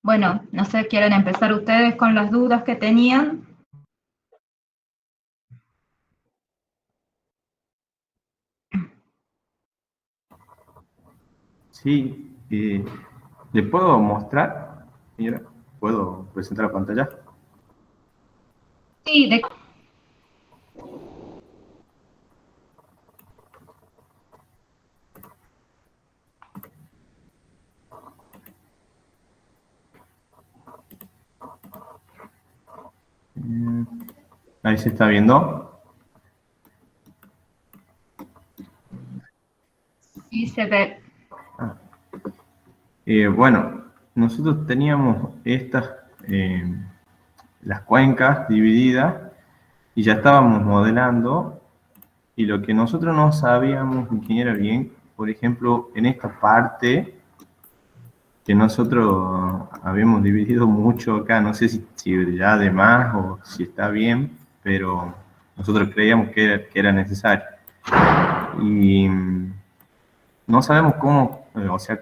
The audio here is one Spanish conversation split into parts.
Bueno, no sé, ¿quieren empezar ustedes con las dudas que tenían? Sí, ¿le puedo mostrar, señora? ¿Puedo presentar la pantalla? Sí, Mm, Ahí se está viendo. sí se ve. Bueno, nosotros teníamos eh, las cuencas divididas y ya estábamos modelando y lo que nosotros no sabíamos, ingeniera, bien, por ejemplo, en esta parte que nosotros habíamos dividido mucho acá, no sé si ya de más o si está bien, pero nosotros creíamos que era necesario. Y no sabemos cómo, o sea,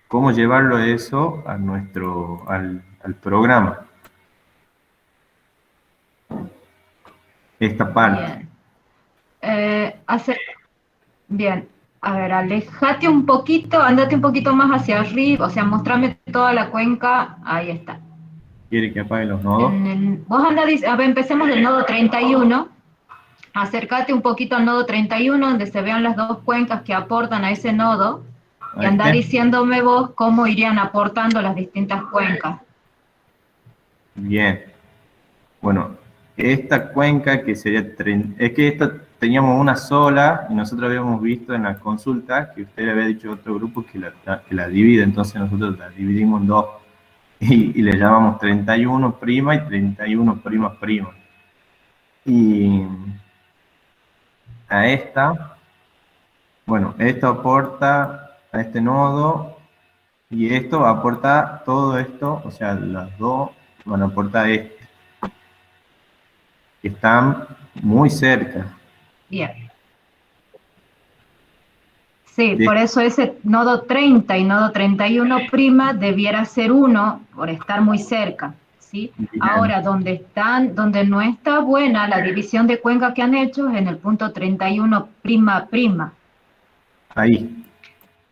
cómo llevarlo eso a al programa, esta parte. Bien. Hace, bien. A ver, alejate un poquito, andate un poquito más hacia arriba, o sea, mostrame toda la cuenca. Ahí está. ¿Quiere que apague los nodos? Vos anda, a ver, empecemos del nodo 31. Acércate un poquito al nodo 31, donde se vean las dos cuencas que aportan a ese nodo, y A anda este. diciéndome vos cómo irían aportando las distintas cuencas. Bien. Bueno, esta cuenca que sería, es que esta teníamos una sola y nosotros habíamos visto en la consulta que usted le había dicho a otro grupo que la divide, entonces nosotros la dividimos en dos y le llamamos 31 prima y 31 prima prima. Y a esta, bueno, esto aporta a este nodo y esto aporta todo esto, o sea, las dos van a aportar este, que están muy cerca. Bien. Sí, De, por eso ese nodo 30 y nodo 31' debiera ser uno por estar muy cerca, ¿sí? bien, Ahora, donde no está buena la división de cuenca que han hecho es en el punto 31'. ahí.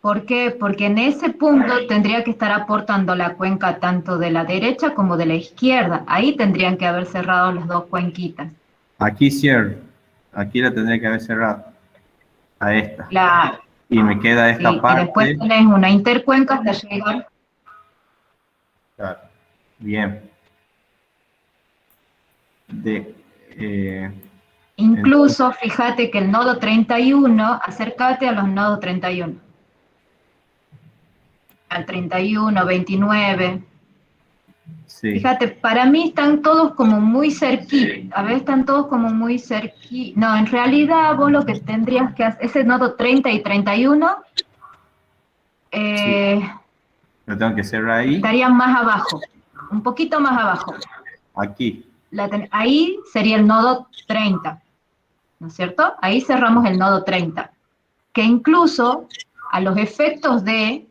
¿Por qué? Porque en ese punto tendría que estar aportando la cuenca tanto de la derecha como de la izquierda. Ahí tendrían que haber cerrado las dos cuenquitas. Aquí cierro. Aquí la tendría que haber cerrado. A esta. La, Y me queda esta sí, y después parte. tenés una intercuenca hasta llegar. Claro. Bien. De, eh, entonces, Incluso, fíjate que el nodo 31, acércate a los nodos 31, al 31, 29. sí. Fíjate, para mí están todos como muy cerquita, a ver, están todos como muy cerquita. No, en realidad vos lo que tendrías que hacer, ese nodo 30 y 31, Sí. eh, Lo tengo que cerrar ahí. estarían más abajo, un poquito más abajo. Aquí. Ahí sería el nodo 30, ¿no es cierto? Ahí cerramos el nodo 30, que incluso a los efectos de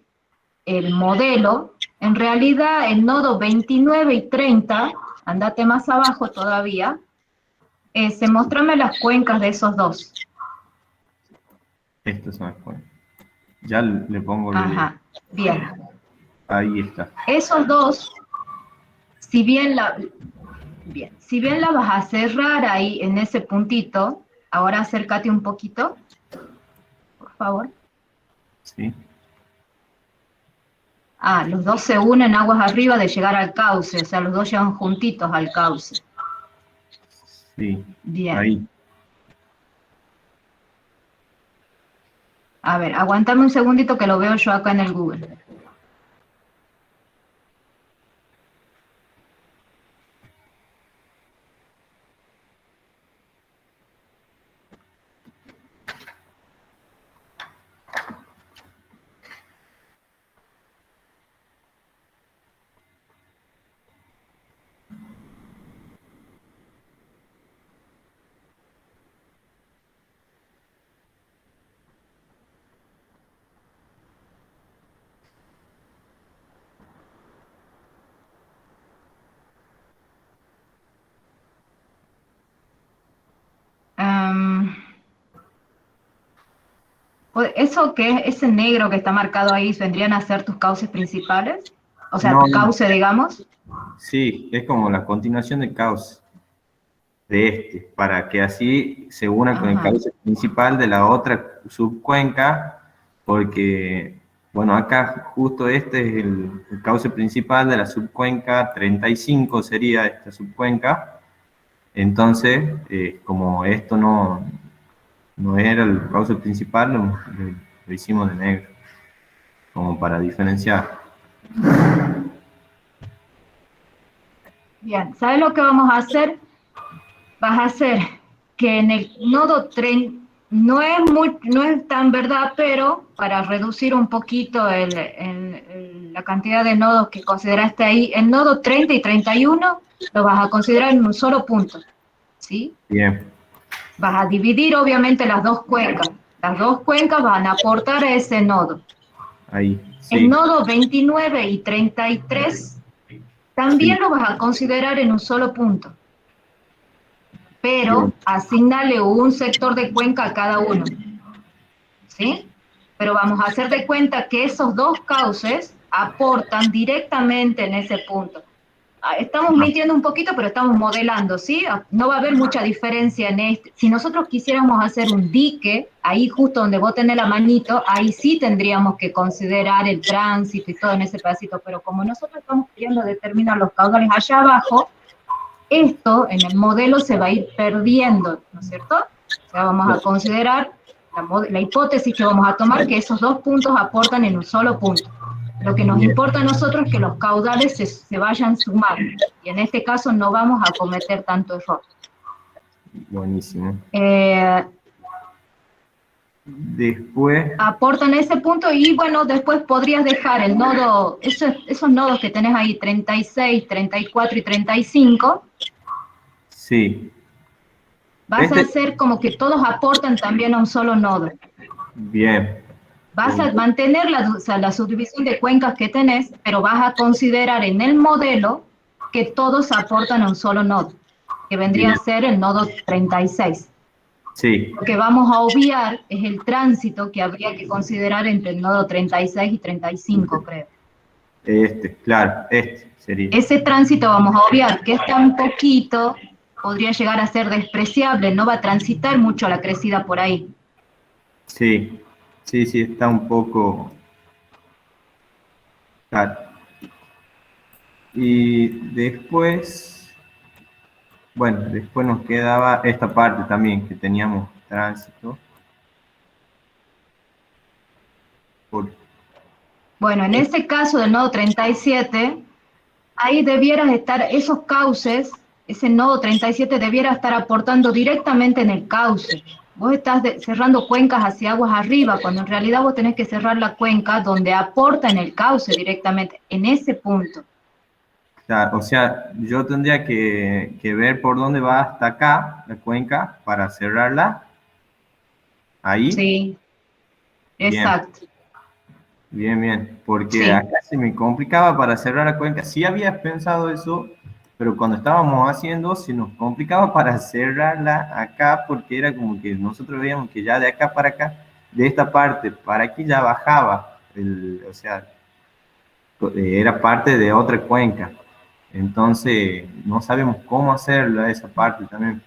el modelo, en realidad el nodo 29 y 30, andate más abajo todavía, se mostrame las cuencas de esos dos. Esto se me fue. Ya le pongo el. Ajá, bien. Ahí está. Esos dos, si bien la, bien, si bien la vas a cerrar ahí en ese puntito, ahora acércate un poquito, por favor. Sí. Ah, los dos se unen aguas arriba de llegar al cauce, o sea, los dos llevan juntitos al cauce. Sí. Bien. Ahí. A ver, aguantame un segundito que lo veo yo acá en el Google. Eso que es ese negro que está marcado ahí, ¿vendrían a ser tus cauces principales? O sea, No, tu cauce, digamos. sí, es como la continuación de cauce de para que así se una con el Ajá. cauce principal de la otra subcuenca, porque, bueno, acá justo este es el cauce principal de la subcuenca 35 sería esta subcuenca, entonces, como esto no era el cauce principal, lo hicimos de negro, como para diferenciar. Bien, ¿sabes lo que vamos a hacer? Vas a hacer que en el nodo 30, no es tan verdad, pero para reducir un poquito la cantidad de nodos que consideraste ahí, el nodo 30 y 31 lo vas a considerar en un solo punto, ¿sí? Bien, Vas a dividir obviamente las dos cuencas. Las dos cuencas van a aportar a ese nodo. ahí, El sí, nodo 29 y 33 sí, también lo vas a considerar en un solo punto, bien, pero asignale un sector de cuenca a cada uno, ¿sí? Pero vamos a hacer de cuenta que esos dos cauces aportan directamente en ese punto. Estamos ah, mintiendo un poquito, pero estamos modelando, ¿sí? No va a haber mucha diferencia en este. Si nosotros quisiéramos hacer un dique, ahí justo donde vos tenés la manito, ahí sí tendríamos que considerar el tránsito y todo en ese pedacito, pero como nosotros estamos queriendo determinar los caudales allá abajo, esto en el modelo se va a ir perdiendo, ¿no es cierto? O sea, vamos a considerar la hipótesis que vamos a tomar que esos dos puntos aportan en un solo punto. Lo que nos bien, importa a nosotros es que los caudales se vayan sumando, y en este caso no vamos a cometer tanto error. buenísimo. Eh, Después, Aportan a ese punto y bueno, después podrías dejar el nodo, esos nodos que tenés ahí, 36, 34 y 35, sí, vas a este, hacer como que todos aportan también a un solo nodo. bien, Vas a mantener o sea, la subdivisión de cuencas que tenés, pero vas a considerar en el modelo que todos aportan a un solo nodo, que vendría a bien, ser el nodo 36. sí, Lo que vamos a obviar es el tránsito que habría que considerar entre el nodo 36 y 35, creo. claro, sería, Ese tránsito vamos a obviar, que es tan poquito, podría llegar a ser despreciable, no va a transitar mucho la crecida por ahí. sí, sí, sí, está un poco, claro. Y después, bueno, después nos quedaba esta parte también, que teníamos tránsito, por, Bueno, en ese caso del nodo 37, ahí debieras estar, esos cauces, ese nodo 37 debiera estar aportando directamente en el cauce. Vos estás cerrando cuencas hacia aguas arriba, cuando en realidad vos tenés que cerrar la cuenca donde aporta en el cauce directamente, en ese punto. claro, o sea, yo tendría que ver por dónde va hasta acá la cuenca para cerrarla, ahí, Sí, bien. exacto. Bien, bien, porque Sí, acá se me complicaba para cerrar la cuenca. Sí había pensado eso, pero cuando estábamos haciendo se nos complicaba para cerrarla acá porque era como que nosotros veíamos que ya de acá para acá, de esta parte para aquí ya bajaba, o sea, era parte de otra cuenca. Entonces no sabemos cómo hacerla esa parte también.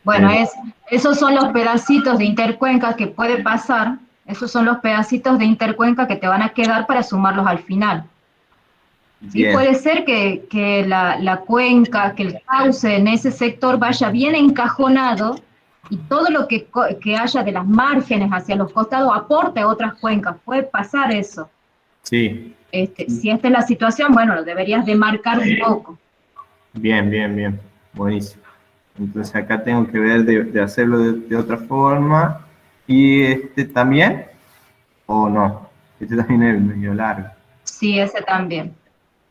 bueno, Pero esos son los pedacitos de intercuenca que puede pasar, esos son los pedacitos de intercuenca que te van a quedar para sumarlos al final. ¿Sí? bien, Puede ser que la cuenca, que el cauce en ese sector vaya bien encajonado y todo lo que haya de las márgenes hacia los costados aporte a otras cuencas. Puede pasar eso. sí, Si esta es la situación, bueno, lo deberías demarcar un poco. bien, bien, bien, buenísimo. Entonces acá tengo que ver de hacerlo de otra forma. ¿Y este también? ¿O no? Este también es medio largo. Sí, ese también.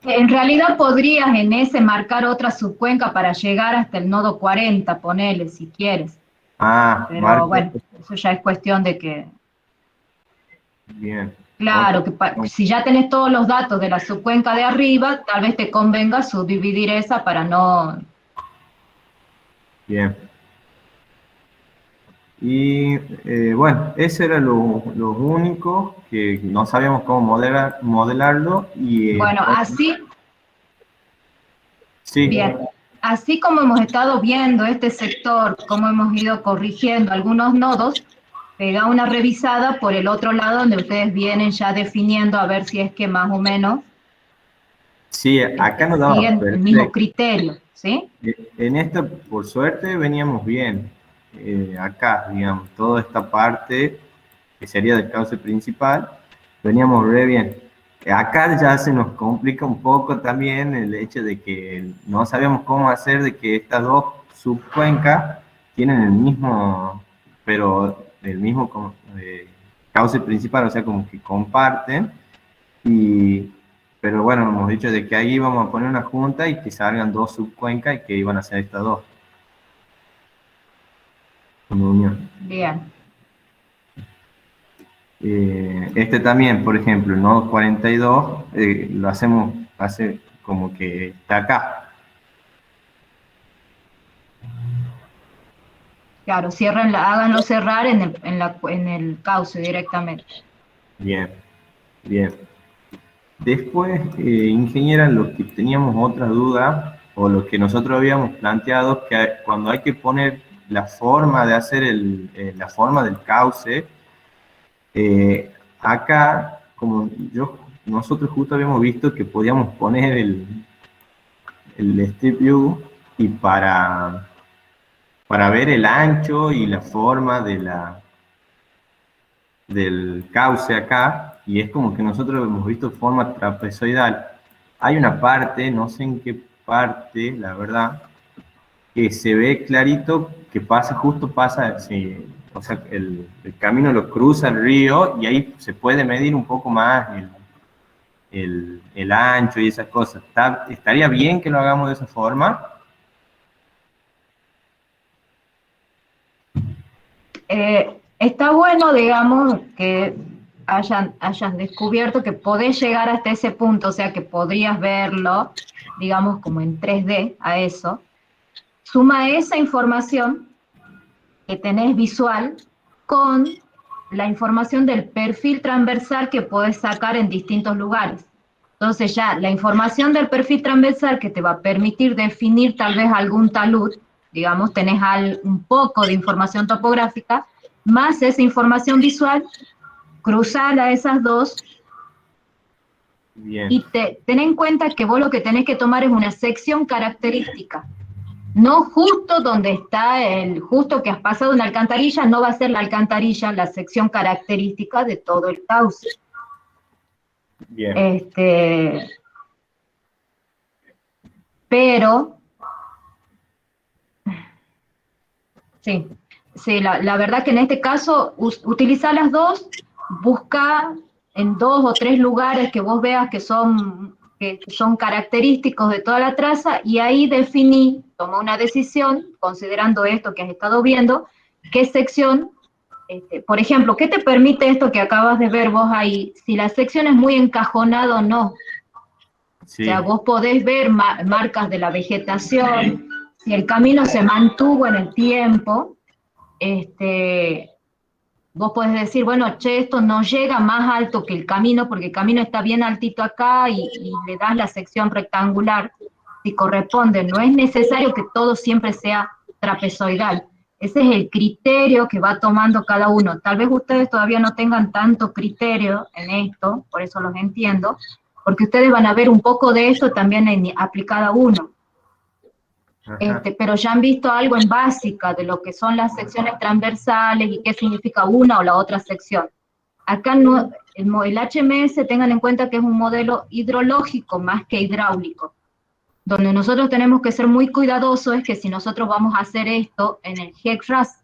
En realidad podrías en ese marcar otra subcuenca para llegar hasta el nodo 40, ponele si quieres. Ah, Pero marco. bueno, eso ya es cuestión de que, Bien. Otro. claro, si ya tenés todos los datos de la subcuenca de arriba, tal vez te convenga subdividir esa para no... Bien. Y bueno, ese era lo único que no sabíamos cómo modelarlo. Y Bueno, así, sí, bien, así como hemos estado viendo este sector, cómo hemos ido corrigiendo algunos nodos, pega una revisada por el otro lado donde ustedes vienen ya definiendo a ver si es que más o menos sí, acá nos daba siguen el mismo perfecto. criterio, ¿sí? En esta, por suerte, veníamos bien. Acá, digamos, toda esta parte que sería del cauce principal, veníamos re bien. Acá ya se nos complica un poco también el hecho de que no sabíamos cómo hacer de que estas dos subcuencas tienen el mismo, pero el mismo cauce principal, o sea, como que comparten. Y, pero bueno, hemos dicho de que ahí íbamos a poner una junta y que salgan dos subcuencas y que iban a ser estas dos, como unión. Bien. Este también, por ejemplo, el nodo 42, lo hacemos, hace como que está acá. Claro, háganlo cerrar en el cauce directamente. Bien, bien. Después, ingeniera, lo que teníamos otra duda, o lo que nosotros habíamos planteado, que cuando hay que poner la forma de hacer la forma del cauce, acá, como nosotros justo habíamos visto que podíamos poner el Street View y para ver el ancho y la forma del cauce acá, y es como que nosotros hemos visto forma trapezoidal. Hay una parte, no sé en qué parte, la verdad, que se ve clarito que pasa, sí, o sea, el camino lo cruza el río y ahí se puede medir un poco más el ancho y esas cosas. ¿Estaría bien que lo hagamos de esa forma? Está bueno, digamos, que hayan descubierto que podés llegar hasta ese punto, o sea, que podrías verlo, digamos, como en 3D a eso. Suma esa información que tenés visual con la información del perfil transversal que podés sacar en distintos lugares. Entonces ya la información del perfil transversal que te va a permitir definir tal vez algún talud, digamos, tenés un poco de información topográfica, más esa información visual, cruzar a esas dos Bien, y ten en cuenta que vos lo que tenés que tomar es una sección característica. No justo donde está justo que has pasado una alcantarilla, no va a ser la alcantarilla la sección característica de todo el cauce. bien, Este, pero, sí, sí, la verdad que en este caso, utiliza las dos, busca en 2 o 3 lugares que vos veas que son característicos de toda la traza y ahí definí, toma una decisión, considerando esto que has estado viendo, qué sección. Por ejemplo, ¿qué te permite esto que acabas de ver vos ahí? Si la sección es muy encajonada o no. O sea, sí, vos podés ver marcas de la vegetación, si el camino se mantuvo en el tiempo, este, vos podés decir, bueno, che, esto no llega más alto que el camino, porque el camino está bien altito acá y le das la sección rectangular si corresponde. No es necesario que todo siempre sea trapezoidal. Ese es el criterio que va tomando cada uno. Tal vez ustedes todavía no tengan tanto criterio en esto, por eso los entiendo, porque ustedes van a ver un poco de esto también aplicado a uno. ajá, Pero ya han visto algo en básica de lo que son las secciones transversales y qué significa una o la otra sección. Acá no, el HMS tengan en cuenta que es un modelo hidrológico más que hidráulico. Donde nosotros tenemos que ser muy cuidadosos es que si nosotros vamos a hacer esto en el HEC-RAS,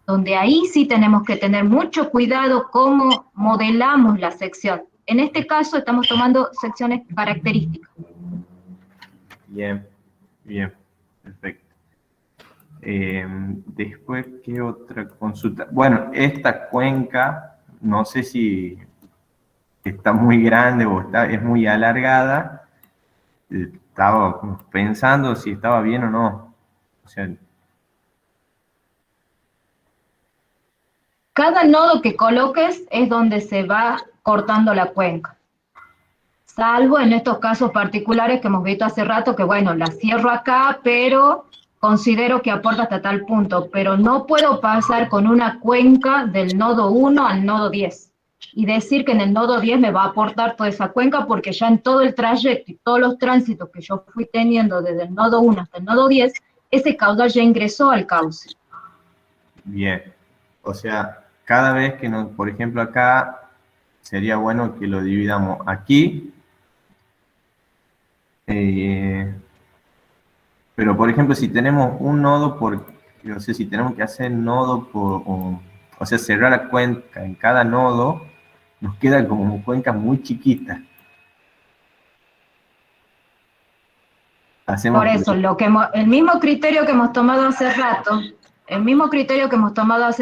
donde ahí sí tenemos que tener mucho cuidado cómo modelamos la sección. En este caso estamos tomando secciones características. bien, bien, perfecto. Después, ¿qué otra consulta? Bueno, esta cuenca, no sé si está muy grande o es muy alargada. Estaba pensando si estaba bien o no. O sea, cada nodo que coloques es donde se va cortando la cuenca. Salvo en estos casos particulares que hemos visto hace rato, que bueno, la cierro acá, pero considero que aporta hasta tal punto, pero no puedo pasar con una cuenca del nodo 1 al nodo 10 y decir que en el nodo 10 me va a aportar toda esa cuenca, porque ya en todo el trayecto y todos los tránsitos que yo fui teniendo desde el nodo 1 hasta el nodo 10, ese caudal ya ingresó al cauce. Bien. O sea, cada vez que nos, por ejemplo, acá sería bueno que lo dividamos aquí. Pero, por ejemplo, si tenemos un nodo por, no sé, si tenemos que hacer nodo por, o sea, cerrar la cuenca en cada nodo, nos quedan como cuencas muy chiquitas. Por Hacemos, eso, el mismo criterio que hemos tomado hace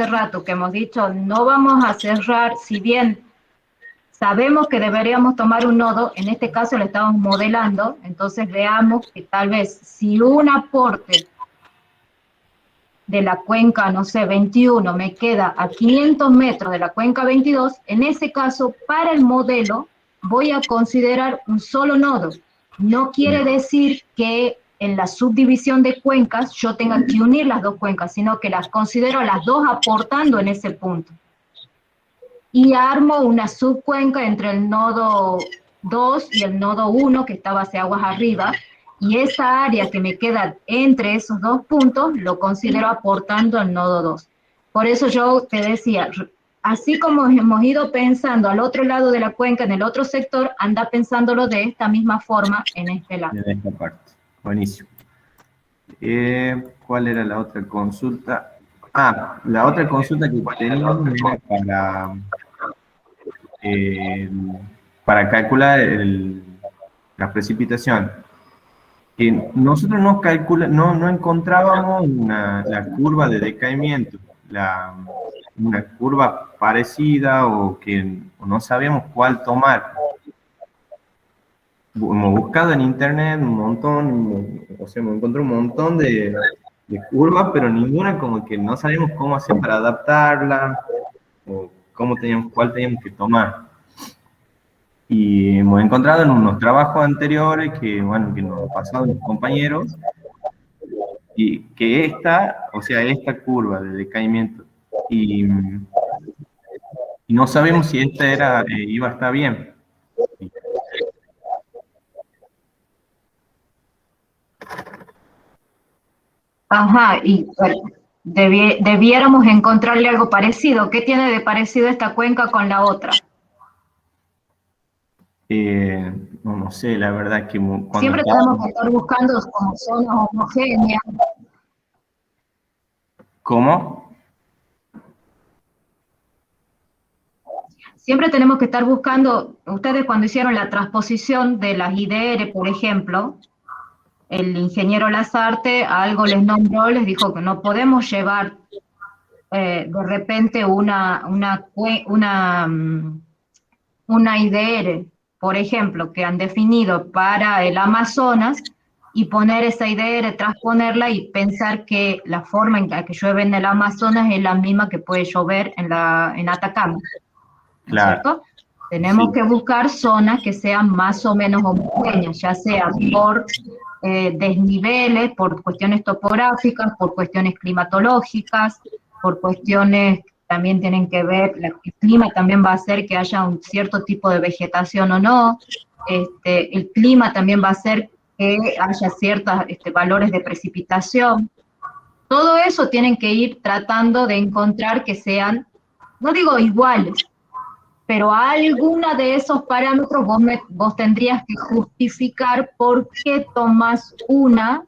rato, que hemos dicho, no vamos a cerrar, si bien sabemos que deberíamos tomar un nodo, en este caso lo estamos modelando, entonces veamos que tal vez si un aporte de la cuenca, no sé, 21, me queda a 500 metros de la cuenca 22, en ese caso, para el modelo, voy a considerar un solo nodo. No quiere decir que en la subdivisión de cuencas yo tenga que unir las dos cuencas, sino que las considero las dos aportando en ese punto. Y armo una subcuenca entre el nodo 2 y el nodo 1, que está base aguas arriba, y esa área que me queda entre esos dos puntos, lo considero aportando al nodo 2. Por eso yo te decía, así como hemos ido pensando al otro lado de la cuenca, en el otro sector, anda pensándolo de esta misma forma en este lado. en esta parte. Buenísimo. ¿Cuál era la otra consulta? Ah, la otra consulta que teníamos era para calcular la precipitación. Nosotros no encontrábamos la curva de decaimiento, una curva parecida o no sabíamos cuál tomar. Hemos buscado en internet un montón, o sea, me encontré un montón de curvas, pero ninguna como que no sabíamos cómo hacer para adaptarla o cuál teníamos que tomar. Y hemos encontrado en unos trabajos anteriores que, bueno, que nos han pasado los compañeros, y que esta curva de decaimiento, y no sabemos si esta iba a estar bien. Ajá, y bueno, debiéramos encontrarle algo parecido. ¿Qué tiene de parecido esta cuenca con la otra? No sé, la verdad que cuando Siempre tenemos que estar buscando como zonas homogéneas. ¿Cómo? Siempre tenemos que estar buscando, ustedes cuando hicieron la transposición de las IDR, por ejemplo, el ingeniero Lazarte algo les nombró, les dijo que no podemos llevar de repente una IDR, por ejemplo, que han definido para el Amazonas, y poner esa IDR, transponerla y pensar que la forma en que llueve en el Amazonas es la misma que puede llover en Atacama, ¿no es Claro, cierto? Tenemos sí, que buscar zonas que sean más o menos homogéneas, ya sea por desniveles, por cuestiones topográficas, por cuestiones climatológicas, por cuestiones que también tienen que ver, el clima también va a hacer que haya un cierto tipo de vegetación o no, el clima también va a hacer que haya ciertos valores de precipitación. Todo eso tienen que ir tratando de encontrar que sean, no digo iguales, pero a alguna de esos parámetros vos tendrías que justificar por qué tomas una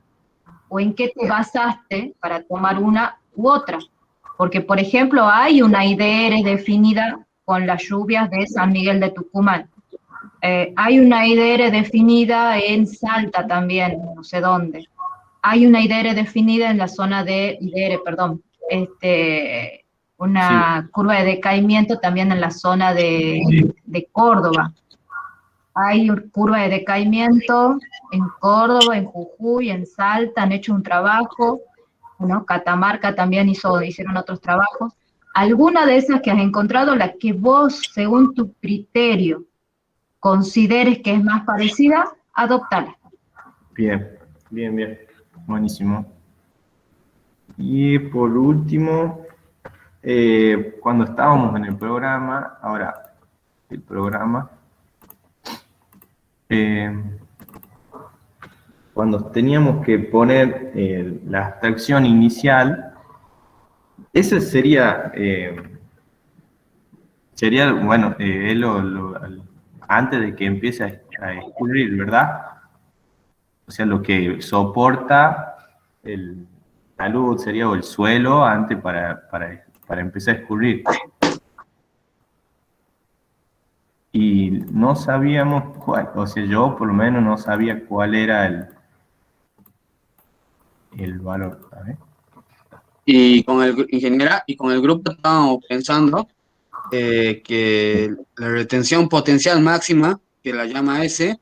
o en qué te basaste para tomar una u otra. Porque, por ejemplo, hay una IDR definida con las lluvias de San Miguel de Tucumán. Hay una IDR definida en Salta también, no sé dónde. Hay una IDR definida en la zona de sí, una curva de decaimiento también en la zona de Córdoba. Hay curva de decaimiento en Córdoba, en Jujuy, en Salta, han hecho un trabajo, ¿no? Catamarca también hicieron otros trabajos. alguna de esas que has encontrado, la que vos, según tu criterio, consideres que es más parecida, adóptala. Bien, bien, bien. Buenísimo. Y por último, cuando estábamos en el programa, ahora, el programa, eh, cuando teníamos que poner la abstracción inicial, eso sería, bueno, antes de que empiece a escurrir, ¿verdad? O sea, lo que soporta la luz sería o el suelo antes para empezar a escurrir. Y no sabíamos cuál, o sea, yo por lo menos no sabía cuál era el valor. A ver. Y con el ingeniera y con el grupo estábamos pensando que la retención potencial máxima, que la llama S,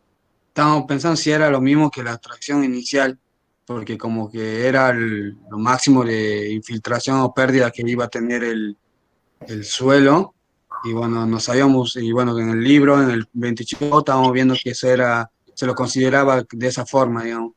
estábamos pensando si era lo mismo que la atracción inicial, porque como que era lo máximo de infiltración o pérdida que iba a tener el suelo. Y bueno, no sabíamos, y bueno, en el libro, en el 25, estábamos viendo que eso era, se lo consideraba de esa forma, digamos.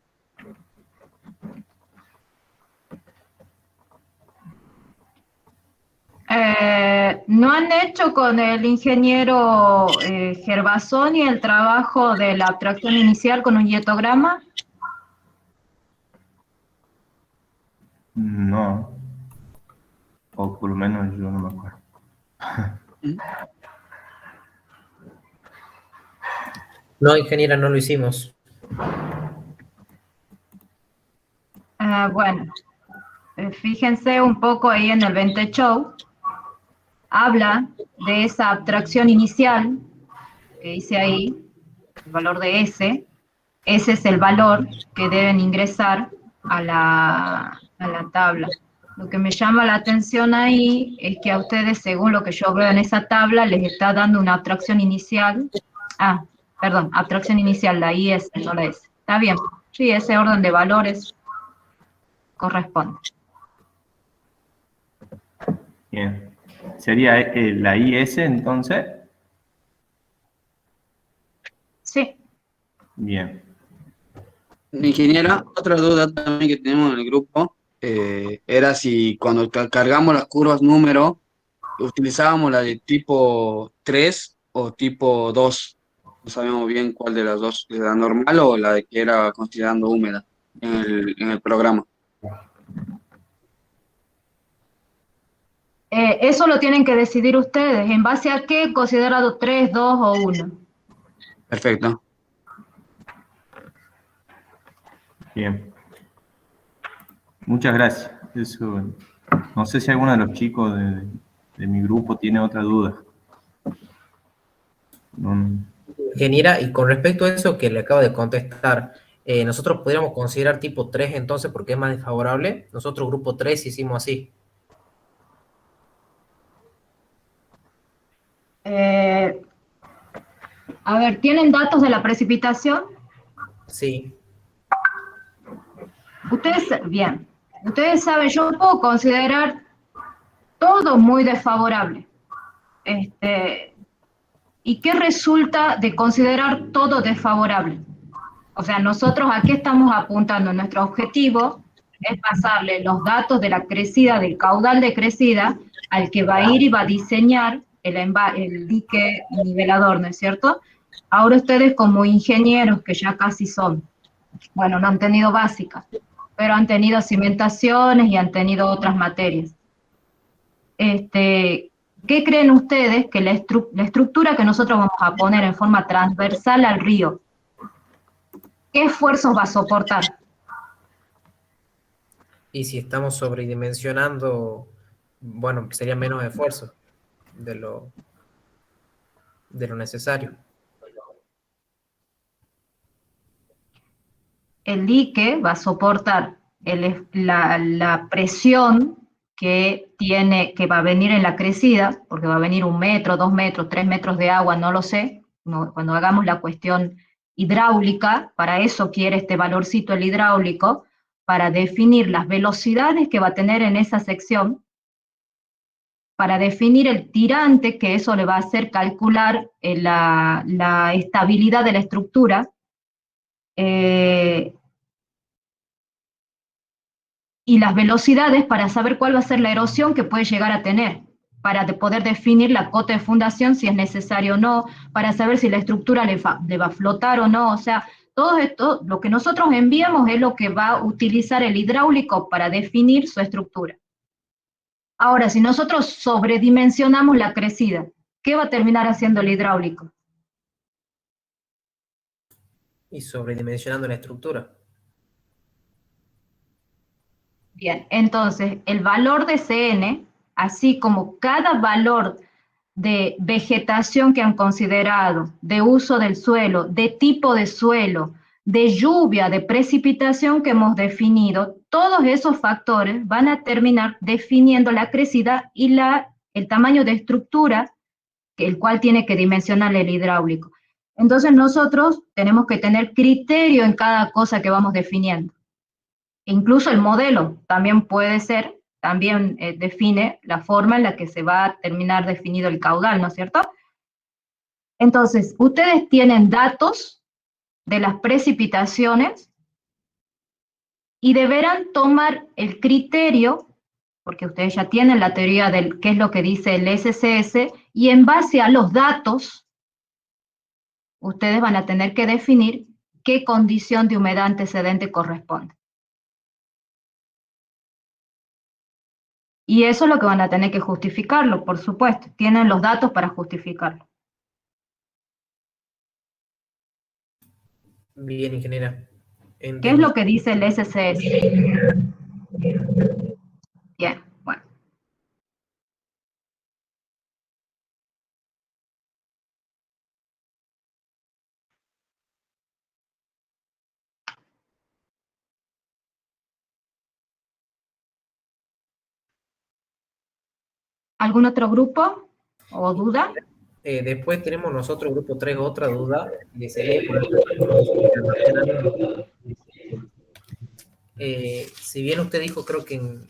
¿No han hecho con el ingeniero Gervasoni el trabajo de la abstracción inicial con un hietograma? No, o por lo menos yo no me acuerdo. No, ingeniera, no lo hicimos. Bueno, fíjense un poco ahí en el 20 Show, habla de esa abstracción inicial que dice ahí, el valor de S. Ese es el valor que deben ingresar a la tabla. Lo que me llama la atención ahí es que a ustedes, según lo que yo veo en esa tabla, les está dando una abstracción inicial. Perdón, abstracción inicial, la IS, no la S. Está bien, sí, ese orden de valores corresponde. Bien. ¿Sería la IS entonces? Sí. Bien. Ingeniera, otra duda también que tenemos en el grupo era si cuando cargamos las curvas número utilizábamos la de tipo 3 o tipo 2. No sabíamos bien cuál de las dos, la normal o la de que era considerando húmeda en el programa. Eso lo tienen que decidir ustedes. ¿En base a qué considerado 3, 2 o 1? Perfecto. Bien. Muchas gracias. Eso, no sé si alguno de los chicos de mi grupo tiene otra duda. Ingeniera, y con respecto a eso que le acabo de contestar, nosotros podríamos considerar tipo 3 entonces porque es más desfavorable. Nosotros grupo 3 hicimos así. A ver, ¿tienen datos de la precipitación? Sí. Bien, ustedes saben, yo puedo considerar todo muy desfavorable. ¿Y qué resulta de considerar todo desfavorable? O sea, nosotros aquí estamos apuntando, nuestro objetivo es pasarle los datos de la crecida, del caudal de crecida, al que va a ir y va a diseñar el dique nivelador, ¿no es cierto? Ahora ustedes como ingenieros, que ya casi son, bueno, no han tenido básicas, pero han tenido cimentaciones y han tenido otras materias. ¿Qué creen ustedes que la estructura que nosotros vamos a poner en forma transversal al río, qué esfuerzos va a soportar? Y si estamos sobredimensionando, bueno, sería menos esfuerzo de lo necesario. El dique va a soportar la presión que va a venir en la crecida, porque va a venir 1 metro, 2 metros, 3 metros de agua, no lo sé. Cuando hagamos la cuestión hidráulica, para eso quiere este valorcito el hidráulico, para definir las velocidades que va a tener en esa sección, para definir el tirante, que eso le va a hacer calcular la estabilidad de la estructura, y las velocidades para saber cuál va a ser la erosión que puede llegar a tener, para poder definir la cota de fundación si es necesario o no, para saber si la estructura le va a flotar o no. O sea, todo esto, lo que nosotros enviamos es lo que va a utilizar el hidráulico para definir su estructura. Ahora, si nosotros sobredimensionamos la crecida, ¿qué va a terminar haciendo el hidráulico? Y sobredimensionando la estructura. Bien, entonces el valor de Cn, así como cada valor de vegetación que han considerado, de uso del suelo, de tipo de suelo, de lluvia, de precipitación que hemos definido, todos esos factores van a terminar definiendo la crecida y el tamaño de estructura, el cual tiene que dimensionar el hidráulico. Entonces nosotros tenemos que tener criterio en cada cosa que vamos definiendo. Incluso el modelo también puede ser, también define la forma en la que se va a terminar definido el caudal, ¿no es cierto? Entonces, ustedes tienen datos de las precipitaciones y deberán tomar el criterio, porque ustedes ya tienen la teoría de qué es lo que dice el SCS, y en base a los datos, ustedes van a tener que definir qué condición de humedad antecedente corresponde. Y eso es lo que van a tener que justificarlo, por supuesto. Tienen los datos para justificarlo. Bien, ingeniera. ¿Qué es lo que dice el SCS? Bien, bueno. ¿Algún otro grupo o duda? Después tenemos nosotros, grupo 3, otra duda, que sería con respecto al coeficiente de almacenamiento. Si bien usted dijo, creo que en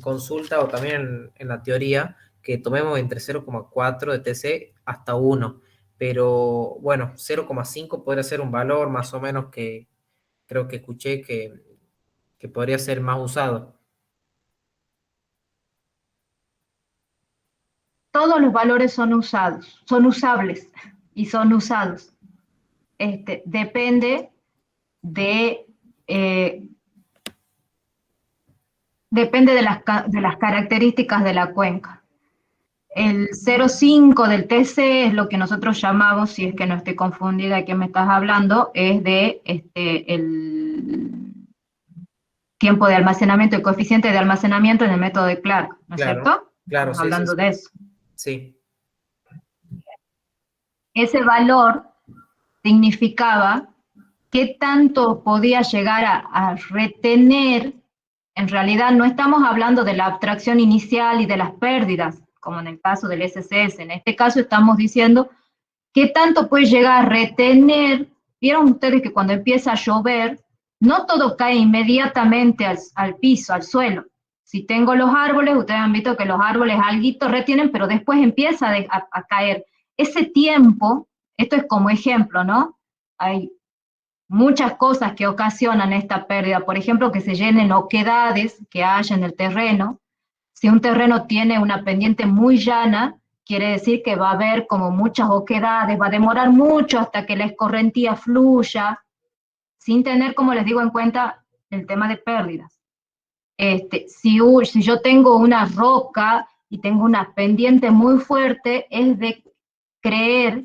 consulta o también en la teoría, que tomemos entre 0,4 de TC hasta 1, pero bueno, 0,5 podría ser un valor más o menos que creo que escuché que podría ser más usado. Todos los valores son usados, son usables y son usados. Depende de las características de la cuenca. El 0,5 del TC es lo que nosotros llamamos, si es que no estoy confundida de qué me estás hablando, es de el tiempo de almacenamiento, el coeficiente de almacenamiento en el método de Clark, ¿no es cierto? Claro, Estamos hablando de eso. Sí. Ese valor significaba qué tanto podía llegar a retener. En realidad no estamos hablando de la abstracción inicial y de las pérdidas, como en el caso del SCS. En este caso estamos diciendo qué tanto puede llegar a retener. Vieron ustedes que cuando empieza a llover, no todo cae inmediatamente al piso, al suelo. Si tengo los árboles, ustedes han visto que los árboles alguito retienen, pero después empieza a caer. Ese tiempo, esto es como ejemplo, ¿no? Hay muchas cosas que ocasionan esta pérdida, por ejemplo, que se llenen oquedades que haya en el terreno. Si un terreno tiene una pendiente muy llana, quiere decir que va a haber como muchas oquedades, va a demorar mucho hasta que la escorrentía fluya, sin tener, como les digo, en cuenta el tema de pérdidas. Si yo tengo una roca y tengo una pendiente muy fuerte, es de creer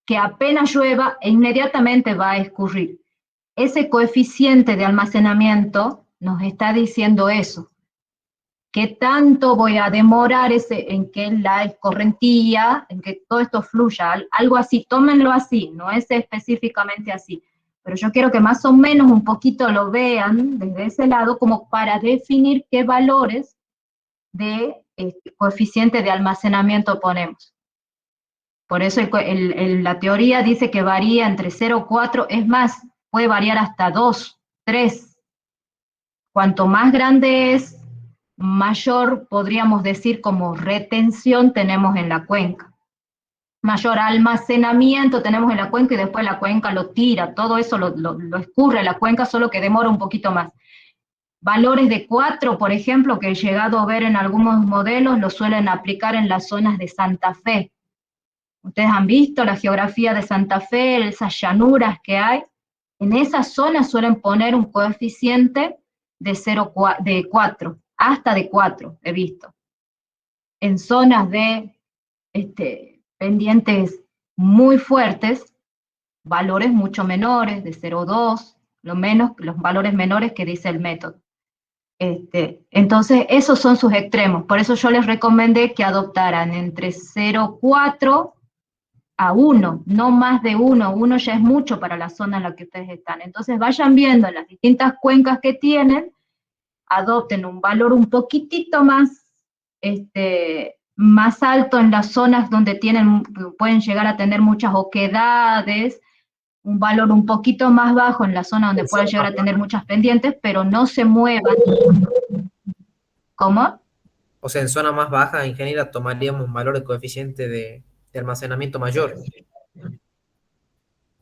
que apenas llueva, inmediatamente va a escurrir. Ese coeficiente de almacenamiento nos está diciendo eso. ¿Qué tanto voy a demorar en que la escorrentía, en que todo esto fluya? Algo así, tómenlo así, no es específicamente así. Pero yo quiero que más o menos un poquito lo vean desde ese lado, como para definir qué valores de coeficiente de almacenamiento ponemos. Por eso la teoría dice que varía entre 0,4, es más, puede variar hasta 2, 3. Cuanto más grande es, mayor, podríamos decir, como retención tenemos en la cuenca. Mayor almacenamiento tenemos en la cuenca y después la cuenca lo tira, todo eso lo escurre la cuenca, solo que demora un poquito más. Valores de 4, por ejemplo, que he llegado a ver en algunos modelos, lo suelen aplicar en las zonas de Santa Fe. Ustedes han visto la geografía de Santa Fe, esas llanuras que hay. En esas zonas suelen poner un coeficiente de 4, hasta de 4 he visto. En zonas de pendientes muy fuertes, valores mucho menores, de 0,2, los valores menores que dice el método. Entonces, esos son sus extremos. Por eso yo les recomendé que adoptaran entre 0,4 a 1, no más de 1. 1 ya es mucho para la zona en la que ustedes están. Entonces, vayan viendo las distintas cuencas que tienen, adopten un valor un poquitito más, más alto en las zonas donde pueden llegar a tener muchas oquedades, un valor un poquito más bajo en la zona donde pueden llegar a tener muchas pendientes, pero no se muevan. ¿Cómo? O sea, en zona más baja, ingeniera, tomaríamos un valor de coeficiente de almacenamiento mayor,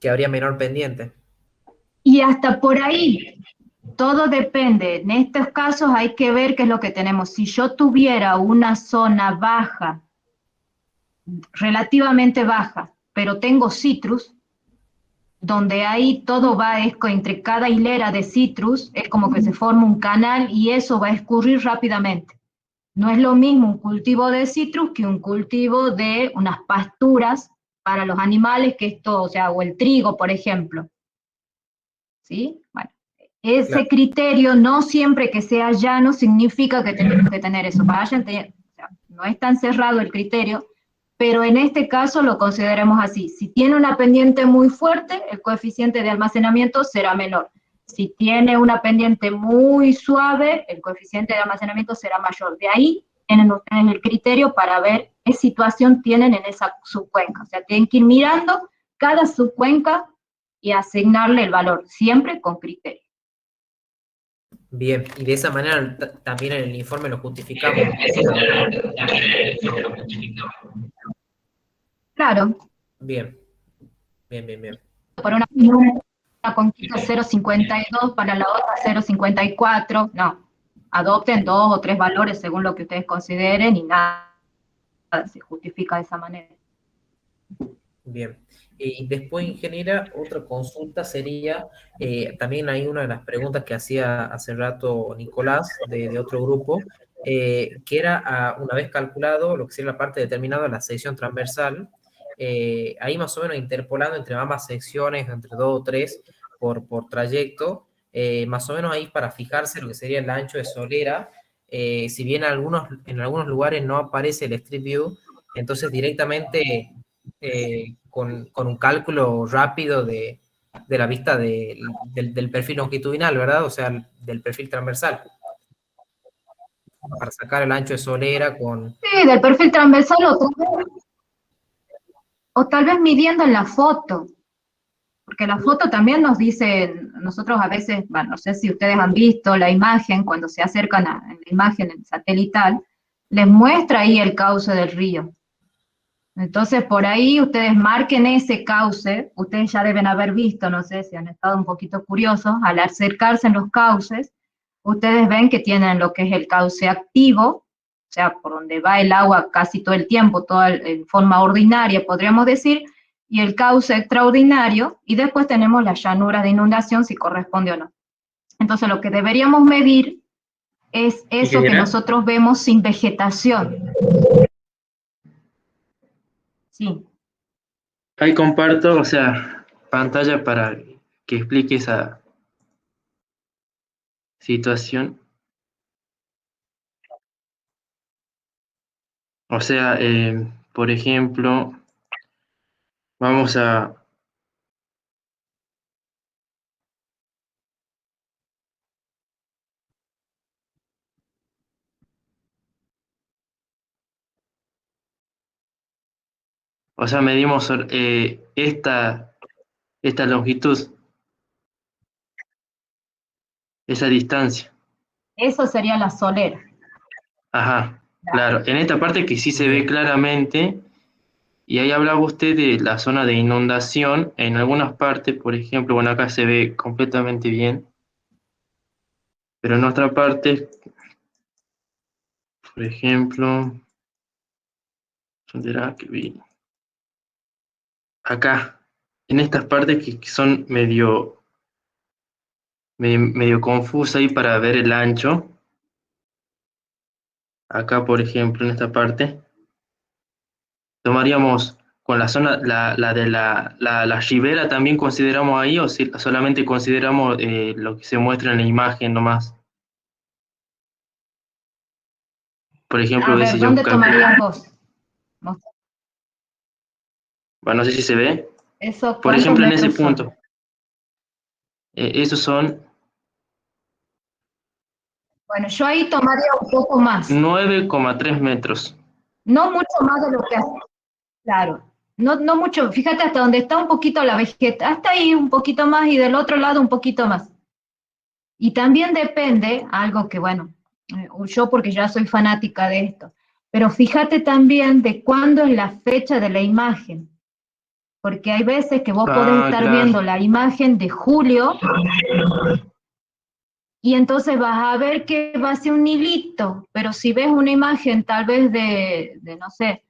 que habría menor pendiente. Y hasta por ahí, todo depende. En estos casos hay que ver qué es lo que tenemos. Si yo tuviera una zona baja, relativamente baja, pero tengo citrus, donde ahí todo va, entre cada hilera de citrus, es como que se forma un canal y eso va a escurrir rápidamente. No es lo mismo un cultivo de citrus que un cultivo de unas pasturas para los animales, que esto, o sea, o el trigo, por ejemplo. ¿Sí? Bueno, ese Claro. criterio, no siempre que sea llano significa que tenemos que tener eso. Vayan, o sea, no es tan cerrado el criterio, pero en este caso lo consideremos así. Si tiene una pendiente muy fuerte, el coeficiente de almacenamiento será menor. Si tiene una pendiente muy suave, el coeficiente de almacenamiento será mayor. De ahí tienen ustedes el criterio para ver qué situación tienen en esa subcuenca. O sea, tienen que ir mirando cada subcuenca y asignarle el valor, siempre con criterio. Bien, y de esa manera también en el informe lo justificamos. Claro, Bien, bien, bien, bien. por una conquista 0,52, para la otra 0,54, no, adopten 2 o 3 valores según lo que ustedes consideren y nada se justifica de esa manera. Bien. Y después, ingeniera, otra consulta sería, también hay una de las preguntas que hacía hace rato Nicolás de otro grupo, que era una vez calculado lo que sería la parte determinada de la sección transversal, ahí más o menos interpolando entre ambas secciones, entre 2 o 3 por trayecto, más o menos ahí para fijarse lo que sería el ancho de solera, si bien en algunos lugares no aparece el Street View, entonces directamente con un cálculo rápido de la vista del perfil longitudinal, ¿verdad? O sea, del perfil transversal, para sacar el ancho de solera con... Sí, del perfil transversal o tal vez midiendo en la foto, porque la foto también nos dice, nosotros a veces, bueno, no sé si ustedes han visto la imagen, cuando se acercan a la imagen satelital, les muestra ahí el cauce del río. Entonces, por ahí ustedes marquen ese cauce, ustedes ya deben haber visto, no sé si han estado un poquito curiosos, al acercarse en los cauces, ustedes ven que tienen lo que es el cauce activo, o sea, por donde va el agua casi todo el tiempo, en forma ordinaria, podríamos decir, y el cauce extraordinario, y después tenemos la llanura de inundación, si corresponde o no. Entonces, lo que deberíamos medir es eso que nosotros vemos sin vegetación. Sí. Ahí comparto, o sea, pantalla para que explique esa situación. O sea, por ejemplo, vamos a... O sea, medimos esta longitud, esa distancia. Eso sería la solera. Ajá, claro. En esta parte que sí se ve Bien. claramente, y ahí hablaba usted de la zona de inundación, en algunas partes, por ejemplo, bueno, acá se ve completamente bien, pero en otra parte, por ejemplo, ¿dónde era que vi? Acá, en estas partes que son medio confusas ahí para ver el ancho, acá, por ejemplo, en esta parte, tomaríamos con la zona, la de la ribera también consideramos ahí, o si solamente consideramos lo que se muestra en la imagen nomás. Por ejemplo, A a ver, veces yo ¿dónde calculo, tomarías vos? Vos- bueno, no sé si se ve, ¿Eso por cuántos ejemplo, en ese metros son? punto, esos son Bueno, yo ahí tomaría un poco más. 9,3 metros. No mucho más de lo que hace. Claro. No, no mucho. Fíjate hasta donde está un poquito la vegeta. Hasta ahí un poquito más y del otro lado un poquito más. Y también depende, algo que bueno, yo porque ya soy fanática de esto, pero fíjate también de cuándo es la fecha de la imagen. Porque hay veces que vos podés Ah, estar claro, viendo la imagen de julio y entonces vas a ver que va a ser un hilito, pero si ves una imagen tal vez de no sé,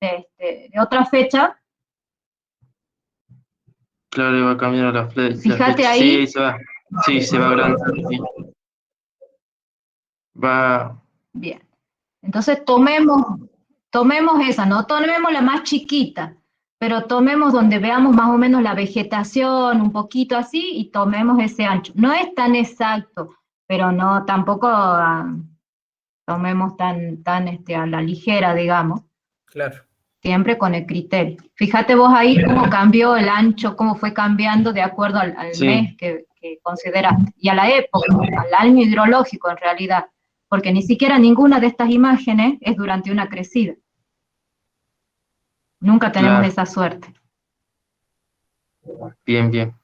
de otra fecha, claro, va cambiando la fíjate fecha. Sí, ahí ahí, se va. Sí, se va agrandando, sí. Va, bien. Entonces tomemos esa, no tomemos la más chiquita, pero tomemos donde veamos más o menos la vegetación, un poquito así, y tomemos ese ancho. No es tan exacto, pero no tampoco tomemos tan a la ligera, digamos, Claro. siempre con el criterio. Fíjate vos ahí cómo cambió el ancho, cómo fue cambiando de acuerdo al sí, mes que consideraste, y a la época, al año hidrológico en realidad, porque ni siquiera ninguna de estas imágenes es durante una crecida. Nunca tenemos claro, esa suerte. bien, bien,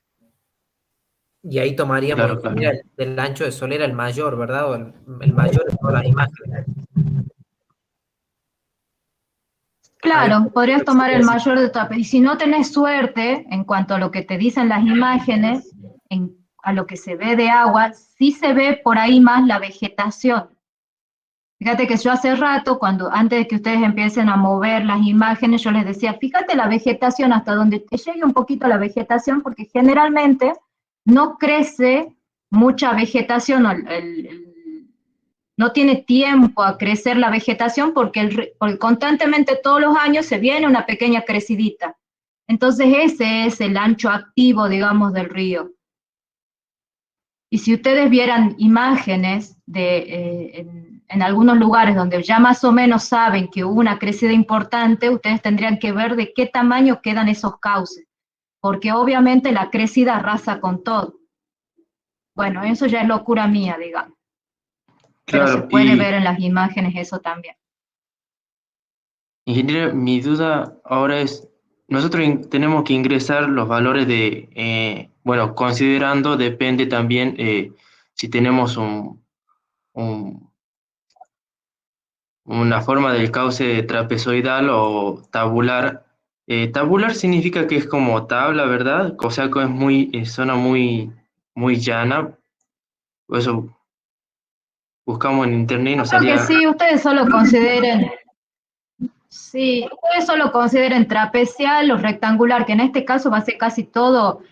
Y ahí tomaríamos, claro, claro. ingeniera, del ancho de solera el mayor, ¿verdad? O el mayor de todas las imágenes. Ahí Claro, podrías tomar sería el así. mayor de todas, y si no tenés suerte en cuanto a lo que te dicen las imágenes, a lo que se ve de agua, sí se ve por ahí más la vegetación. Fíjate que yo hace rato, antes de que ustedes empiecen a mover las imágenes, yo les decía, fíjate la vegetación hasta donde te llegue un poquito la vegetación, porque generalmente no crece mucha vegetación, no tiene tiempo a crecer la vegetación porque constantemente todos los años se viene una pequeña crecidita. Entonces ese es el ancho activo, digamos, del río. Y si ustedes vieran imágenes en algunos lugares donde ya más o menos saben que hubo una crecida importante, ustedes tendrían que ver de qué tamaño quedan esos cauces, porque obviamente la crecida arrasa con todo. Bueno, eso ya es locura mía, digamos, pero se Claro, puede y ver en las imágenes eso también. ingeniero, mi duda ahora es, nosotros tenemos que ingresar los valores de, bueno, considerando, depende también si tenemos un- una forma del cauce trapezoidal o tabular. Tabular significa que es como tabla, ¿verdad? O sea, que es zona muy llana. Eso buscamos en internet y Yo nos creo que salía, sí, ustedes solo consideren trapezial o rectangular, que en este caso va a ser casi todo,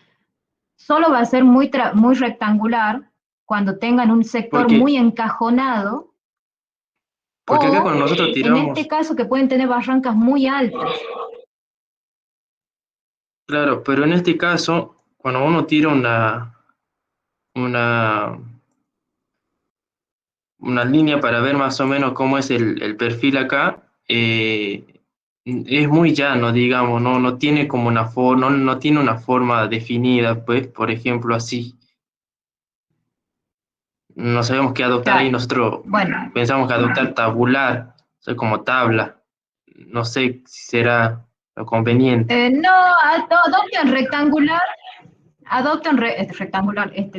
solo va a ser muy rectangular cuando tengan un sector porque, muy encajonado, porque acá o cuando nosotros en este tiramos, caso que pueden tener barrancas muy altas. claro, pero en este caso, cuando uno tira una, una línea para ver más o menos cómo es el perfil acá, es muy llano, digamos, no tiene como una forma, no tiene una forma definida, pues, por ejemplo, así. No sabemos qué adoptar ahí, Claro, nosotros bueno, pensamos que adoptar tabular, o sea, como tabla. No sé si será lo conveniente. no, adopten rectangular,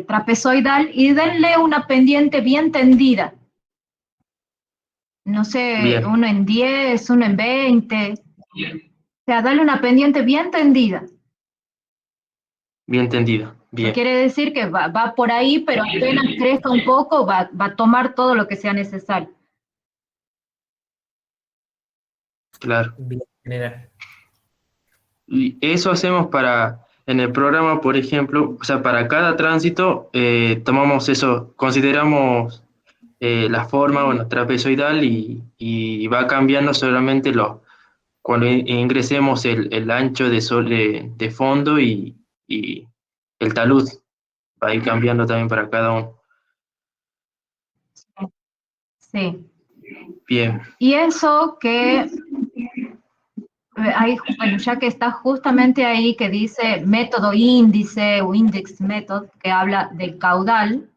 trapezoidal y denle una pendiente bien tendida. no sé, Bien, uno en 10, uno en 20. O sea, dale una pendiente bien tendida. bien entendido. No Bien, quiere decir que va por ahí, pero apenas crezca un poco, va a tomar todo lo que sea necesario. claro. Bien, general. Y eso hacemos para, en el programa, por ejemplo, o sea, para cada tránsito tomamos eso, consideramos la forma, bueno, trapezoidal y va cambiando solamente cuando ingresemos el ancho de fondo y el talud, va a ir cambiando también para cada uno. Sí. Bien, Y eso que ahí, bueno, ya que está justamente ahí que dice método índice o index method, que habla del caudal,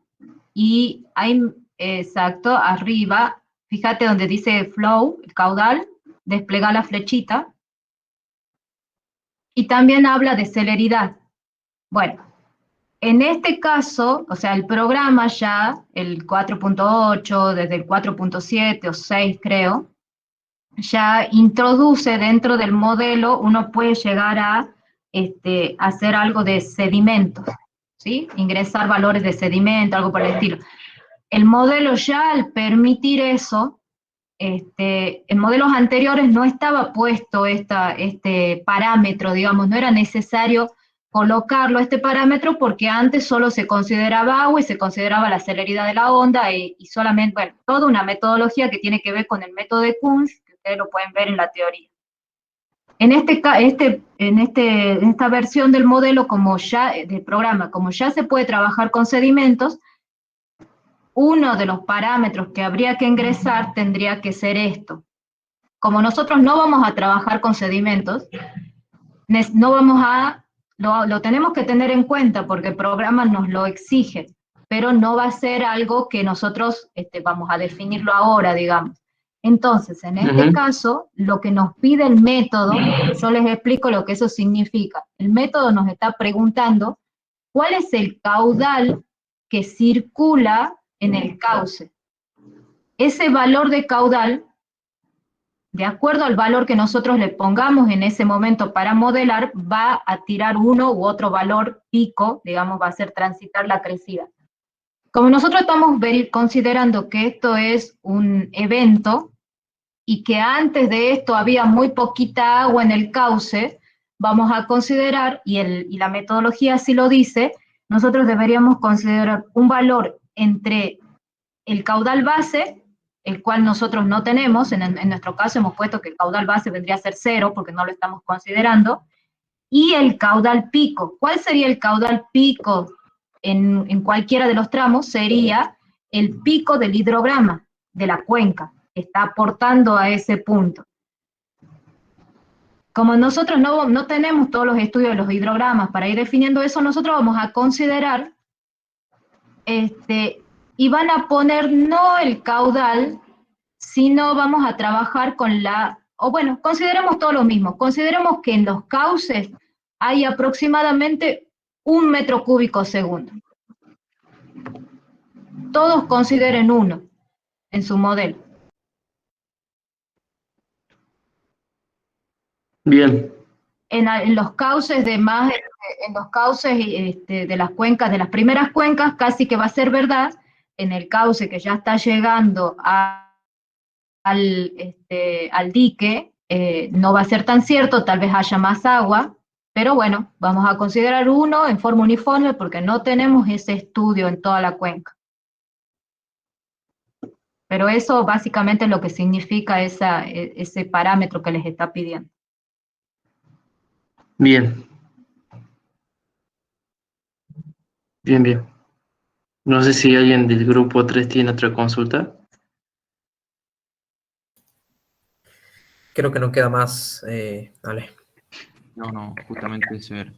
y hay, exacto, arriba, fíjate donde dice flow, el caudal, desplega la flechita, y también habla de celeridad. Bueno, en este caso, o sea, el programa ya, el 4.8, desde el 4.7 o 6 creo, ya introduce dentro del modelo, uno puede llegar a hacer algo de sedimentos, ¿sí? Ingresar valores de sedimento, algo por el estilo. El modelo ya al permitir eso, en modelos anteriores no estaba puesto este parámetro, digamos, no era necesario colocarlo este parámetro porque antes solo se consideraba agua y se consideraba la celeridad de la onda y solamente, bueno, toda una metodología que tiene que ver con el método de Kunz, que ustedes lo pueden ver en la teoría. En esta versión del modelo, como ya, del programa, como ya se puede trabajar con sedimentos, uno de los parámetros que habría que ingresar tendría que ser esto. Como nosotros no vamos a trabajar con sedimentos, no vamos a, lo tenemos que tener en cuenta porque el programa nos lo exige, pero no va a ser algo que nosotros vamos a definirlo ahora, digamos. Entonces, en este ujú, caso, lo que nos pide el método, yo les explico lo que eso significa. El método nos está preguntando cuál es el caudal que circula en el cauce. Ese valor de caudal, de acuerdo al valor que nosotros le pongamos en ese momento para modelar, va a tirar uno u otro valor pico, digamos, va a hacer transitar la crecida. Como nosotros estamos considerando que esto es un evento y que antes de esto había muy poquita agua en el cauce, vamos a considerar, y la metodología así lo dice, nosotros deberíamos considerar un valor entre el caudal base, el cual nosotros no tenemos, en nuestro caso hemos puesto que el caudal base vendría a ser 0 porque no lo estamos considerando, y el caudal pico. ¿Cuál sería el caudal pico en cualquiera de los tramos? Sería el pico del hidrograma, de la cuenca, que está aportando a ese punto. Como nosotros no tenemos todos los estudios de los hidrogramas para ir definiendo eso, nosotros vamos a considerar y van a poner no el caudal, sino vamos a trabajar con o bueno, consideremos todo lo mismo, consideremos que en los cauces hay aproximadamente 1 m³ segundo. Todos consideren 1 en su modelo. bien, En los cauces en los cauces de las cuencas, de las primeras cuencas, casi que va a ser verdad. En el cauce que ya está llegando al dique, no va a ser tan cierto, tal vez haya más agua, pero bueno, vamos a considerar 1 en forma uniforme porque no tenemos ese estudio en toda la cuenca. Pero eso básicamente es lo que significa ese parámetro que les está pidiendo. bien, bien, bien. No sé si alguien del grupo 3 tiene otra consulta. Creo que no queda más, Ale. No, no, justamente eso era.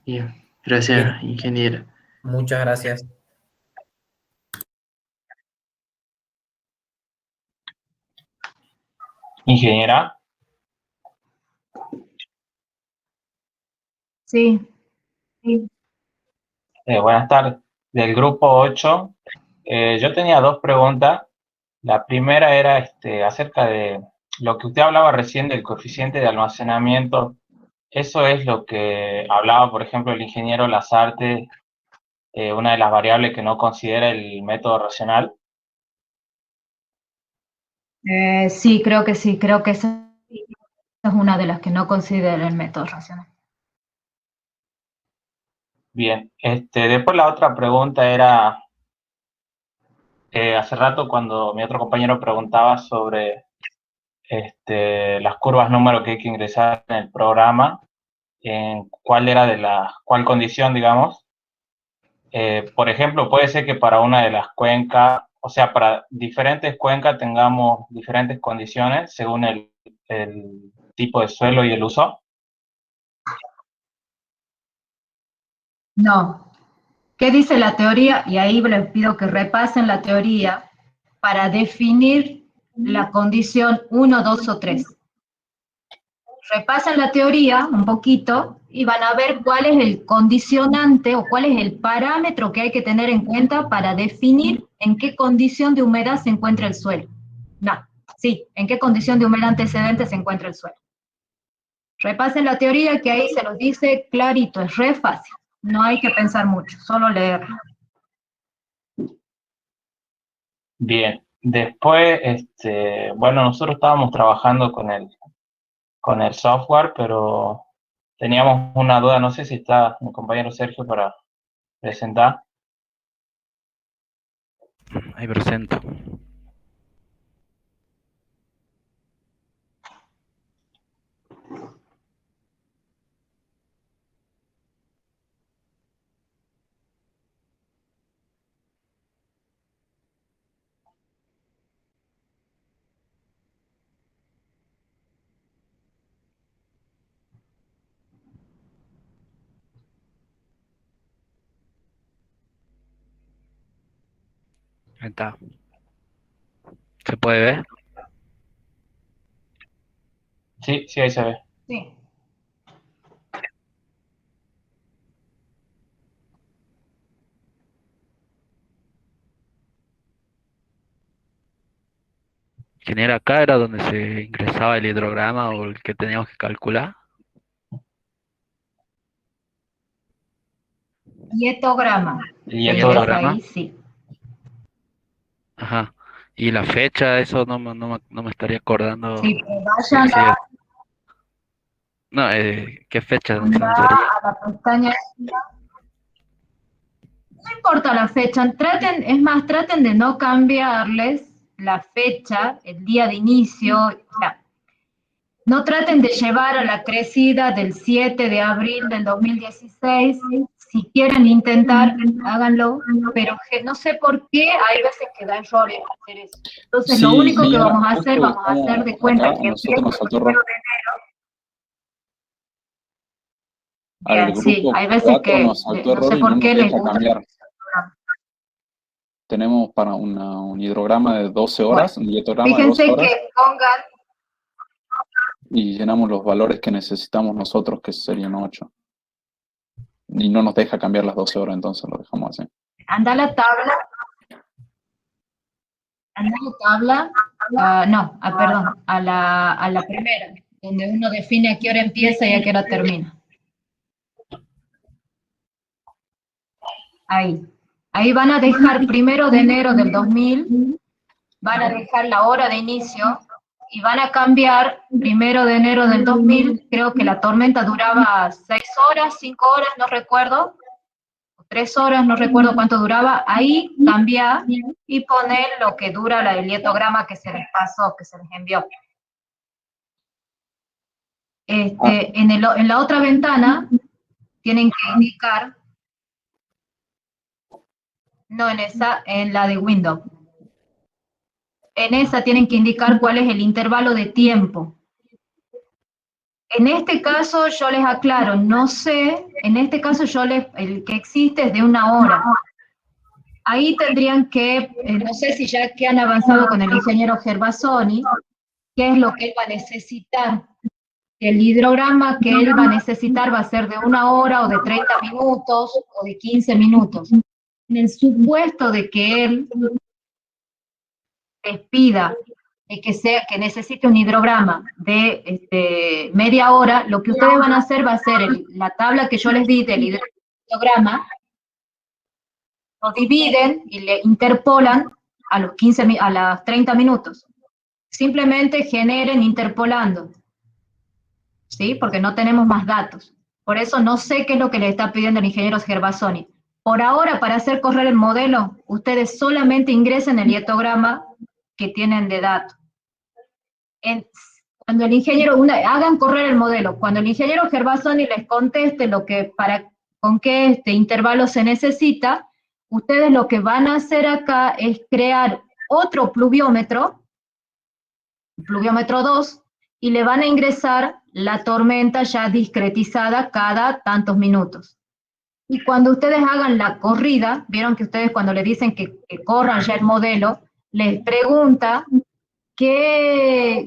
Bien, Bien, gracias, ingeniera. muchas gracias. Ingeniera, Sí, sí. buenas tardes. Del grupo 8, yo tenía dos preguntas. La primera era acerca de lo que usted hablaba recién del coeficiente de almacenamiento. Eso es lo que hablaba, por ejemplo, el ingeniero Lasarte, una de las variables que no considera el método racional. Sí, creo que sí, creo que esa es una de las que no considera el método racional. Bien, después la otra pregunta era, hace rato cuando mi otro compañero preguntaba sobre las curvas número que hay que ingresar en el programa, en cuál condición, digamos. Por ejemplo, puede ser que para una de las cuencas, o sea, para diferentes cuencas tengamos diferentes condiciones según el tipo de suelo y el uso. No. ¿Qué dice la teoría? Y ahí les pido que repasen la teoría para definir la condición 1, 2 o 3. Repasen la teoría un poquito y van a ver cuál es el condicionante o cuál es el parámetro que hay que tener en cuenta para definir en qué condición de humedad se encuentra el suelo. No, sí, en qué condición de humedad antecedente se encuentra el suelo. Repasen la teoría que ahí se los dice clarito, es re fácil. No hay que pensar mucho, solo leerlo. Bien, después, bueno, nosotros estábamos trabajando con el software, pero teníamos una duda, no sé si está mi compañero Sergio para presentar. Ahí presento. Ahí está. ¿Se puede ver? Sí, sí, ahí se ve. Sí. ¿Quién era acá? ¿Era donde se ingresaba el hidrograma o el que teníamos que calcular? Dietograma. Y Se esto ingresa Dietograma. ahí, sí. Ajá. Y la fecha, eso no me estaría acordando. Sí, pero Sí, vayan sí. No, ¿qué fecha a sería? la pestaña. No importa la fecha, es más, traten de no cambiarles la fecha, el día de inicio, o sea, no traten de llevar a la crecida del 7 de abril del 2016. Si quieren intentar, háganlo, pero no sé por qué hay veces que da errores hacer eso. Entonces, lo Sí, único que Diana, vamos a hacer justo de estamos cuenta acá, a que nosotros empieza nos el saltó primero error. de enero. Al Bien, sí, grupo hay veces 4 que nos saltó no error sé y no por nos qué les deja gusta. cambiar. Tenemos para un hidrograma de 12 Bueno, horas, un dietograma de 12 fíjense horas, que pongan. y llenamos los valores que necesitamos nosotros, que serían 8. Y no nos deja cambiar las 12 horas, entonces lo dejamos así. Anda a la tabla, perdón, a la primera, donde uno define a qué hora empieza y a qué hora termina. Ahí van a dejar 1 de enero del 2000, van a dejar la hora de inicio y van a cambiar 1 de enero del 2000, creo que la tormenta duraba 6 horas, 5 horas, no recuerdo, 3 horas, no recuerdo cuánto duraba, ahí cambia y pone lo que dura el dietograma que se les pasó, que se les envió. En la otra ventana tienen que indicar, no en esa, en la de Windows. En esa tienen que indicar cuál es el intervalo de tiempo. En este caso yo les aclaro, no sé, en este caso el que existe es de 1 hora. Ahí tendrían que, no sé si ya que han avanzado con el ingeniero Gervasoni, qué es lo que él va a necesitar. El hidrograma que él va a necesitar va a ser de 1 hora o de 30 minutos o de 15 minutos. En el supuesto de que él les pida que necesite un hidrograma de media hora, lo que ustedes van a hacer va a ser la tabla que yo les di del hidrograma, lo dividen y le interpolan a los 30 minutos. Simplemente generen interpolando, ¿sí? Porque no tenemos más datos. Por eso no sé qué es lo que le está pidiendo el ingeniero Gervasoni. Por ahora, para hacer correr el modelo, ustedes solamente ingresen el hietograma que tienen de datos. Cuando el ingeniero, hagan correr el modelo, cuando el ingeniero Gervasoni les conteste con qué intervalo se necesita, ustedes lo que van a hacer acá es crear otro pluviómetro 2, y le van a ingresar la tormenta ya discretizada cada tantos minutos. Y cuando ustedes hagan la corrida, vieron que ustedes cuando le dicen que corran ya el modelo, les pregunta qué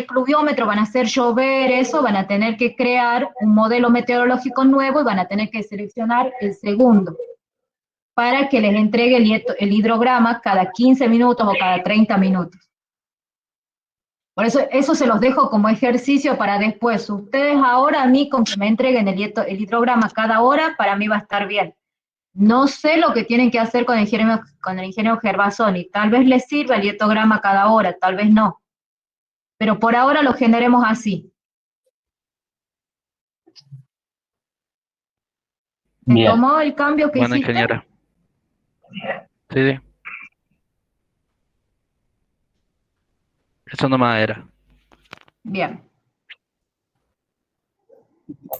pluviómetro van a hacer llover, eso, van a tener que crear un modelo meteorológico nuevo y van a tener que seleccionar el segundo, para que les entregue el hidrograma cada 15 minutos o cada 30 minutos. Por eso se los dejo como ejercicio para después. Ustedes ahora a mí, con que me entreguen el hidrograma cada hora, para mí va a estar bien. No sé lo que tienen que hacer con el ingeniero Gervasoni. Tal vez les sirva el hidrograma cada hora, tal vez no. Pero por ahora lo generemos así. ¿Se Bien. tomó el cambio que Bueno, hiciste? ingeniera. Sí. Eso nomás era. Bien.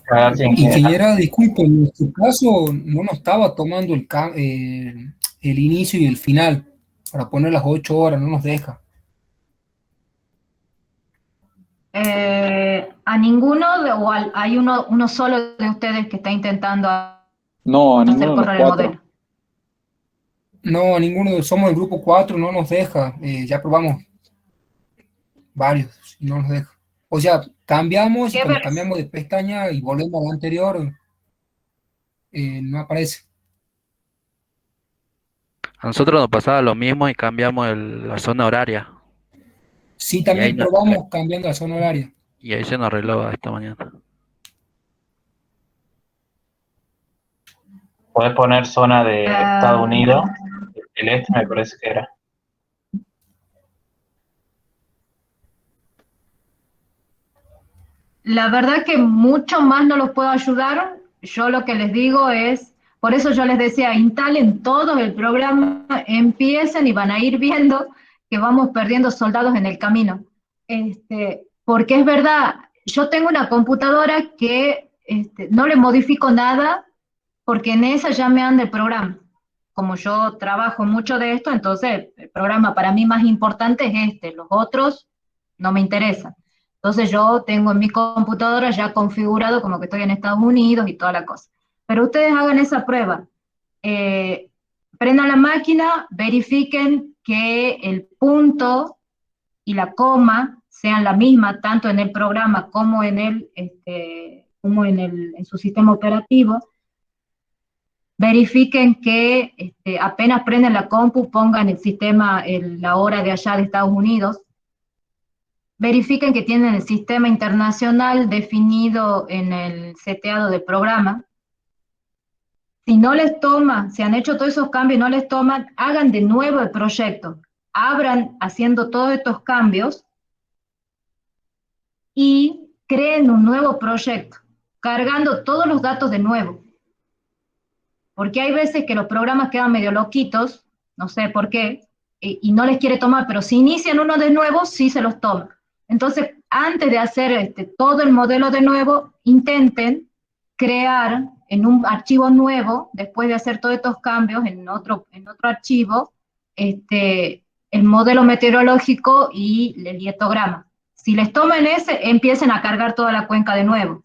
Gracias, ingeniero. Ingeniera, disculpe, en nuestro caso no nos estaba tomando el inicio y el final para poner las 8 horas, no nos deja. ¿A ninguno o hay uno solo de ustedes que está intentando No, a hacer ninguno de los correr el 4. modelo? No, ninguno, somos el grupo 4, no nos deja. Ya probamos varios y no nos deja. O sea, cambiamos y cuando cambiamos de pestaña y volvemos a la anterior, no aparece. A nosotros nos pasaba lo mismo y cambiamos la zona horaria. Sí, también probamos cambiando la zona horaria. Y ahí se nos arregló esta mañana. Podés poner zona de Estados Unidos, el este me parece que era. La verdad que mucho más no los puedo ayudar. Yo lo que les digo es, por eso yo les decía, instalen todos el programa, empiecen y van a ir viendo que vamos perdiendo soldados en el camino. Porque es verdad, yo tengo una computadora que no le modifico nada, porque en esa ya me anda el programa. Como yo trabajo mucho de esto, entonces el programa para mí más importante es los otros no me interesan. Entonces yo tengo en mi computadora ya configurado como que estoy en Estados Unidos y toda la cosa. Pero ustedes hagan esa prueba. Prendan la máquina, verifiquen que el punto y la coma sean la misma, tanto en el programa como en su sistema operativo. Verifiquen que apenas prenden la compu, pongan el sistema, la hora de allá de Estados Unidos. Verifiquen que tienen el sistema internacional definido en el seteado del programa. Si no les toma, si han hecho todos esos cambios y no les toman, hagan de nuevo el proyecto. Abran haciendo todos estos cambios y creen un nuevo proyecto, cargando todos los datos de nuevo. Porque hay veces que los programas quedan medio loquitos, no sé por qué, y no les quiere tomar, pero si inician uno de nuevo, sí se los toma. Entonces, antes de hacer todo el modelo de nuevo, intenten crear en un archivo nuevo, después de hacer todos estos cambios en otro archivo, el modelo meteorológico y el hietograma. Si les toman ese, empiecen a cargar toda la cuenca de nuevo.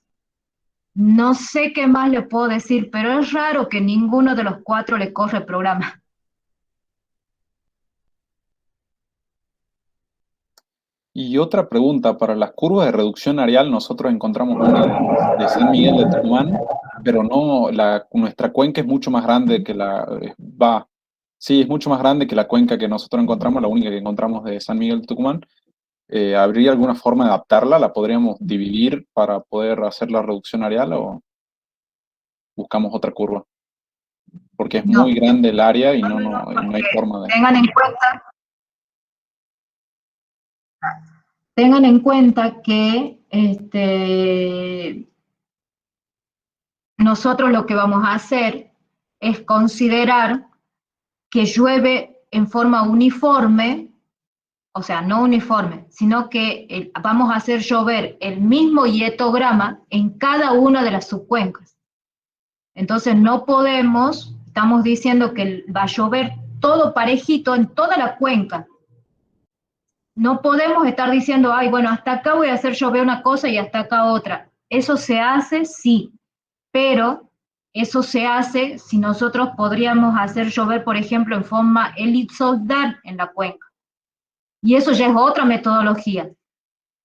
No sé qué más le puedo decir, pero es raro que ninguno de los 4 le corre el programa. Y otra pregunta, para las curvas de reducción areal nosotros encontramos una de San Miguel de Tucumán, pero no, nuestra cuenca es mucho más grande que Sí, es mucho más grande que la cuenca que nosotros encontramos, la única que encontramos de San Miguel de Tucumán. ¿Habría alguna forma de adaptarla? ¿La podríamos dividir para poder hacer la reducción areal o buscamos otra curva? Porque es No, muy grande el área y no hay porque forma de... tengan en cuenta que nosotros lo que vamos a hacer es considerar que llueve en forma uniforme, o sea, no uniforme, sino que vamos a hacer llover el mismo hietograma en cada una de las subcuencas. Entonces no podemos, estamos diciendo que va a llover todo parejito en toda la cuenca. No podemos estar diciendo, ay, bueno, hasta acá voy a hacer llover una cosa y hasta acá otra. Eso se hace, sí, pero eso se hace si nosotros podríamos hacer llover, por ejemplo, en forma elipsoidal en la cuenca. Y eso ya es otra metodología,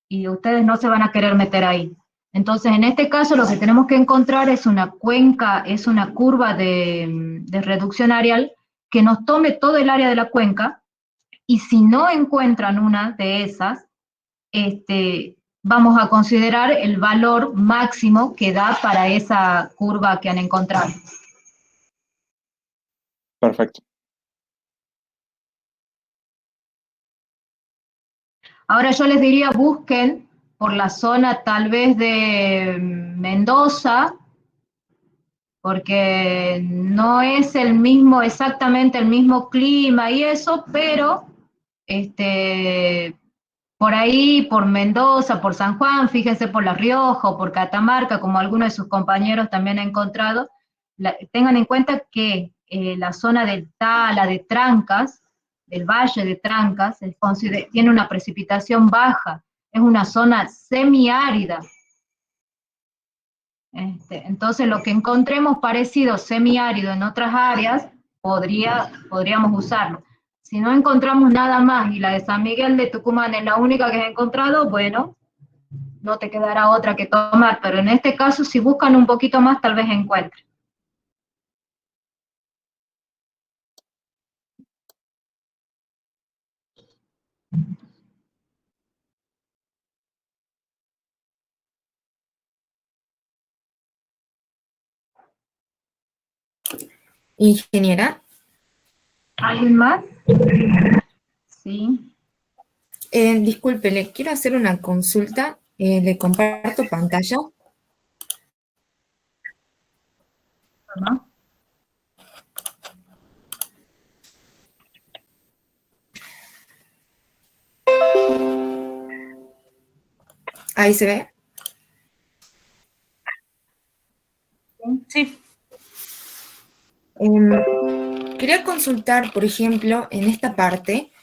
y ustedes no se van a querer meter ahí. Entonces, en este caso, lo que tenemos que encontrar es una cuenca, es una curva de reducción areal que nos tome todo el área de la cuenca, y si no encuentran una de esas, vamos a considerar el valor máximo que da para esa curva que han encontrado. Perfecto. Ahora yo les diría, busquen por la zona tal vez de Mendoza, porque no es el mismo, exactamente el mismo clima y eso, pero por ahí, por Mendoza, por San Juan, fíjense por La Rioja o por Catamarca, como algunos de sus compañeros también han encontrado, tengan en cuenta que la zona del Tala, de Trancas, del Valle de Trancas, tiene una precipitación baja, es una zona semiárida. Entonces, lo que encontremos parecido semiárido en otras áreas, podríamos usarlo. Si no encontramos nada más y la de San Miguel de Tucumán es la única que he encontrado, bueno, no te quedará otra que tomar, pero en este caso, si buscan un poquito más, tal vez encuentren. Ingeniera. ¿Alguien más? Sí. Disculpe, le quiero hacer una consulta. Le comparto pantalla. ¿No? Ahí se ve. Sí. Quería consultar, por ejemplo, en esta parte,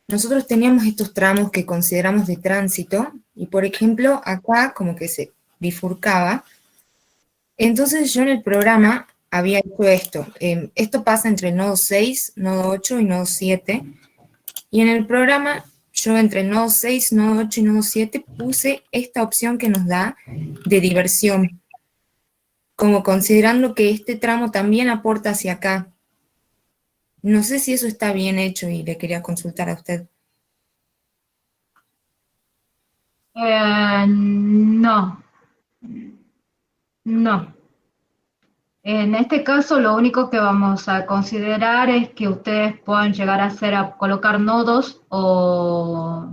nosotros teníamos estos tramos que consideramos de tránsito, y por ejemplo, acá como que se bifurcaba. Entonces yo en el programa había hecho esto. Esto pasa entre el nodo 6, nodo 8 y nodo 7. Y en el programa, yo entre el nodo 6, nodo 8 y nodo 7 puse esta opción que nos da de diversión, como considerando que este tramo también aporta hacia acá. No sé si eso está bien hecho y le quería consultar a usted. No. No. En este caso, lo único que vamos a considerar es que ustedes puedan llegar a colocar nodos o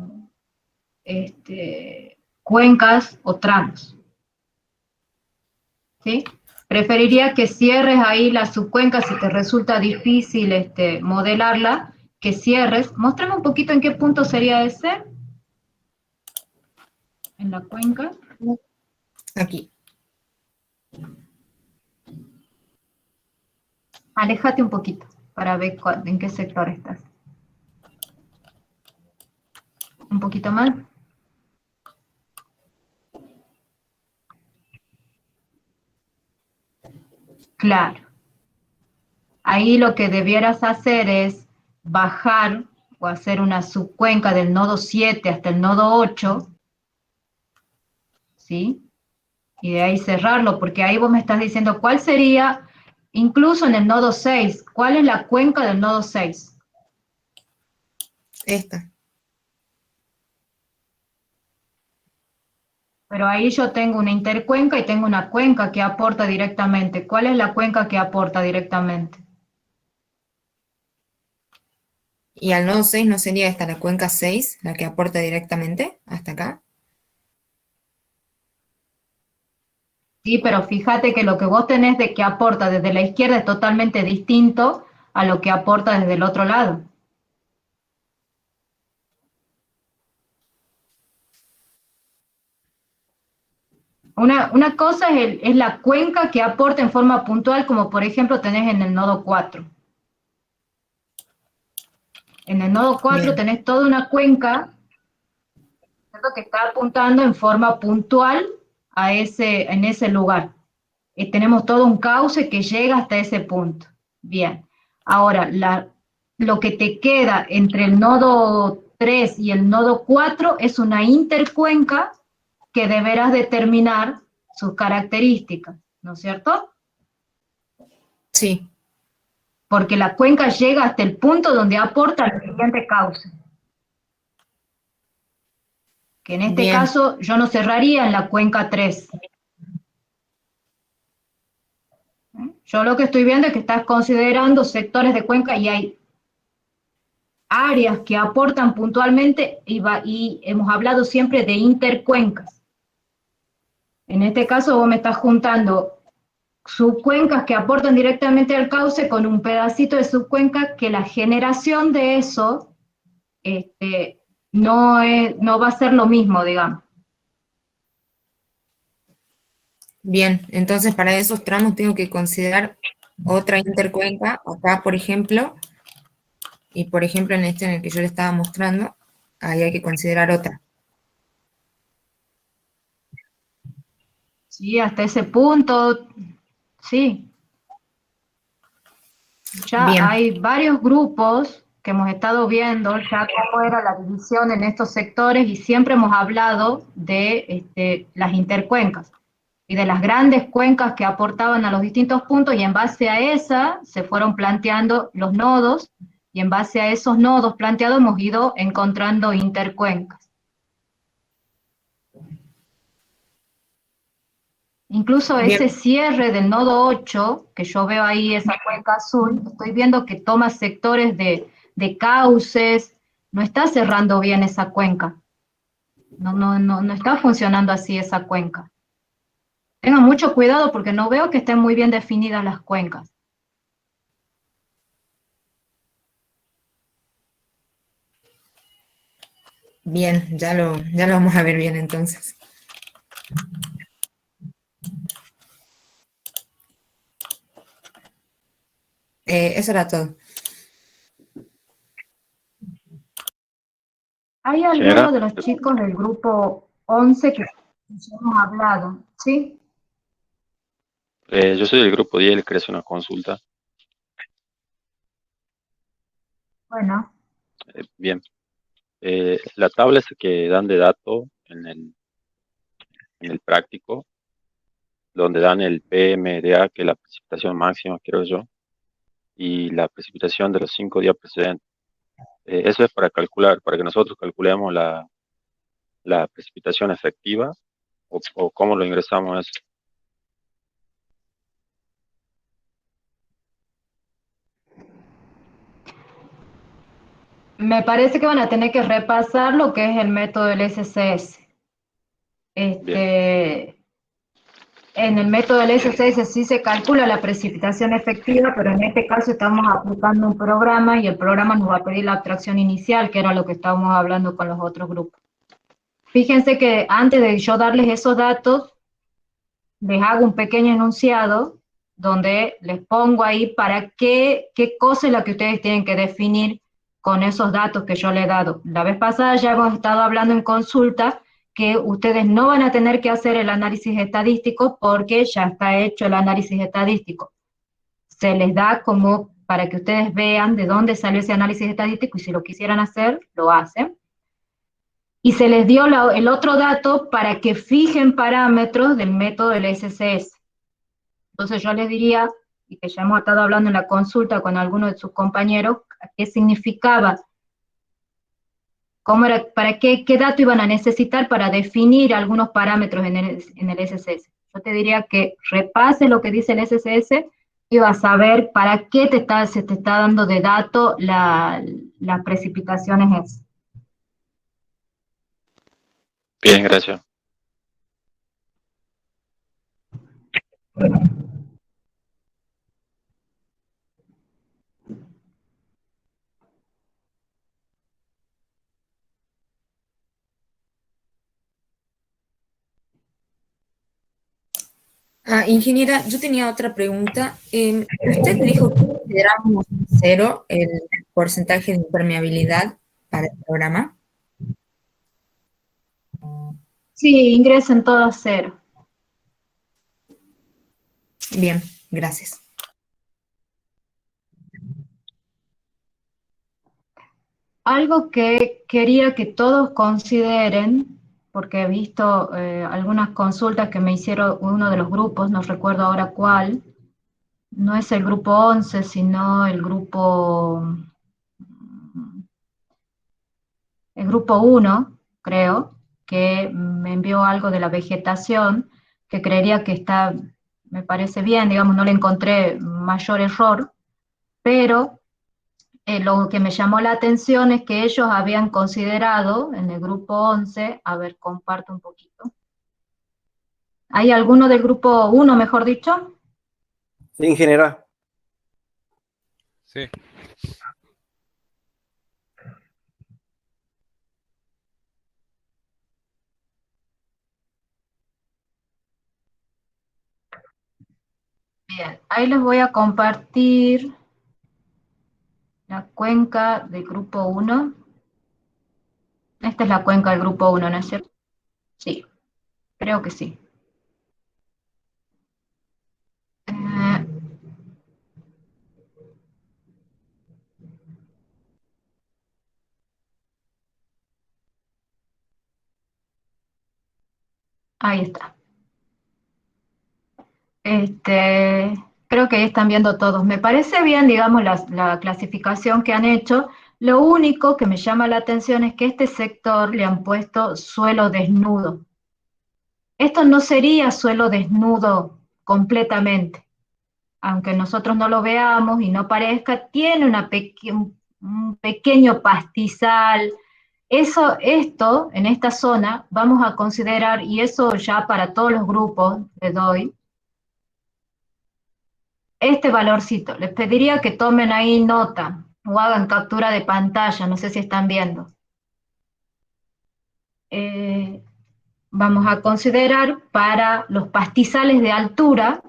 cuencas o tramos. ¿Sí? Preferiría que cierres ahí la subcuenca si te resulta difícil modelarla, que cierres. Muéstrame un poquito en qué punto sería ese. En la cuenca. Aquí. Aléjate un poquito para ver en qué sector estás. Un poquito más. Claro. Ahí lo que debieras hacer es bajar o hacer una subcuenca del nodo 7 hasta el nodo 8, ¿sí? Y de ahí cerrarlo, porque ahí vos me estás diciendo cuál sería incluso en el nodo 6. ¿Cuál es la cuenca del nodo 6? Esta. Pero ahí yo tengo una intercuenca y tengo una cuenca que aporta directamente. ¿Cuál es la cuenca que aporta directamente? Y al nodo 6 no sería esta la cuenca 6, la que aporta directamente hasta acá. Sí, pero fíjate que lo que vos tenés de que aporta desde la izquierda es totalmente distinto a lo que aporta desde el otro lado. Una cosa es la cuenca que aporta en forma puntual, como por ejemplo tenés en el nodo 4. En el nodo 4 Bien. tenés toda una cuenca, ¿cierto?, que está apuntando en forma puntual en ese lugar. Tenemos todo un cauce que llega hasta ese punto. Bien. Ahora, lo que te queda entre el nodo 3 y el nodo 4 es una intercuenca que deberás determinar sus características, ¿no es cierto? Sí. Porque la cuenca llega hasta el punto donde aporta el siguiente cauce. Que en este Bien. caso yo no cerraría en la cuenca 3. Yo lo que estoy viendo es que estás considerando sectores de cuenca y hay áreas que aportan puntualmente y hemos hablado siempre de intercuencas. En este caso vos me estás juntando subcuencas que aportan directamente al cauce con un pedacito de subcuenca que la generación de eso no va a ser lo mismo, digamos. Bien, entonces para esos tramos tengo que considerar otra intercuenca, acá por ejemplo, y por ejemplo en este en el que yo le estaba mostrando, ahí hay que considerar otra. Sí, hasta ese punto, sí. Ya Bien. hay varios grupos que hemos estado viendo ya cómo era la división en estos sectores y siempre hemos hablado de las intercuencas y de las grandes cuencas que aportaban a los distintos puntos y en base a esa se fueron planteando los nodos y en base a esos nodos planteados hemos ido encontrando intercuencas. Incluso Bien. ese cierre del nodo 8, que yo veo ahí esa cuenca azul, estoy viendo que toma sectores de cauces, no está cerrando bien esa cuenca. No está funcionando así esa cuenca. Tengan mucho cuidado porque no veo que estén muy bien definidas las cuencas. Bien, ya lo vamos a ver bien entonces. Eso era todo. ¿Hay alguno de los chicos del grupo 11 que hemos hablado? ¿Sí? Yo soy del grupo 10, quería hacer una consulta. Bueno. Bien. La tabla esa que dan de datos en el práctico, donde dan el PMDA, que es la precipitación máxima, creo yo, y la precipitación de los 5 días precedentes. Eso es para calcular, para que nosotros calculemos la precipitación efectiva, o cómo lo ingresamos a eso. Me parece que van a tener que repasar lo que es el método del SCS. En el método del SCS sí se calcula la precipitación efectiva, pero en este caso estamos aplicando un programa y el programa nos va a pedir la abstracción inicial, que era lo que estábamos hablando con los otros grupos. Fíjense que antes de yo darles esos datos, les hago un pequeño enunciado donde les pongo ahí para qué cosa es la que ustedes tienen que definir con esos datos que yo les he dado. La vez pasada ya hemos estado hablando en consulta que ustedes no van a tener que hacer el análisis estadístico porque ya está hecho el análisis estadístico. Se les da como para que ustedes vean de dónde salió ese análisis estadístico y si lo quisieran hacer, lo hacen. Y se les dio el otro dato para que fijen parámetros del método del SCS. Entonces yo les diría, y que ya hemos estado hablando en la consulta con algunos de sus compañeros, qué significaba, cómo era, para qué dato iban a necesitar para definir algunos parámetros en el SSS. Yo te diría que repases lo que dice el SSS y vas a ver para qué se te está dando de dato las precipitaciones. Bien, gracias. Ingeniera, yo tenía otra pregunta. Usted dijo que consideramos cero el porcentaje de impermeabilidad para el programa. Sí, ingresen todo a cero. Bien, gracias. Algo que quería que todos consideren, porque he visto algunas consultas que me hicieron uno de los grupos, no recuerdo ahora cuál, no es el grupo 11, sino el grupo 1, creo, que me envió algo de la vegetación, que creería que está, me parece bien, digamos, no le encontré mayor error, pero lo que me llamó la atención es que ellos habían considerado en el grupo 11, a ver, comparto un poquito. ¿Hay alguno del grupo 1, mejor dicho? Sí, ingeniera. Sí. Bien, ahí les voy a compartir la cuenca del grupo 1. Esta es la cuenca del grupo 1, ¿no es cierto? Sí, creo que sí. Ahí está. Creo que ahí están viendo todos. Me parece bien, digamos, la clasificación que han hecho. Lo único que me llama la atención es que este sector le han puesto suelo desnudo. Esto no sería suelo desnudo completamente. Aunque nosotros no lo veamos y no parezca, tiene un pequeño pastizal. Esto, en esta zona, vamos a considerar, y eso ya para todos los grupos le doy, este valorcito. Les pediría que tomen ahí nota o hagan captura de pantalla, no sé si están viendo. Vamos a considerar para los pastizales de altura,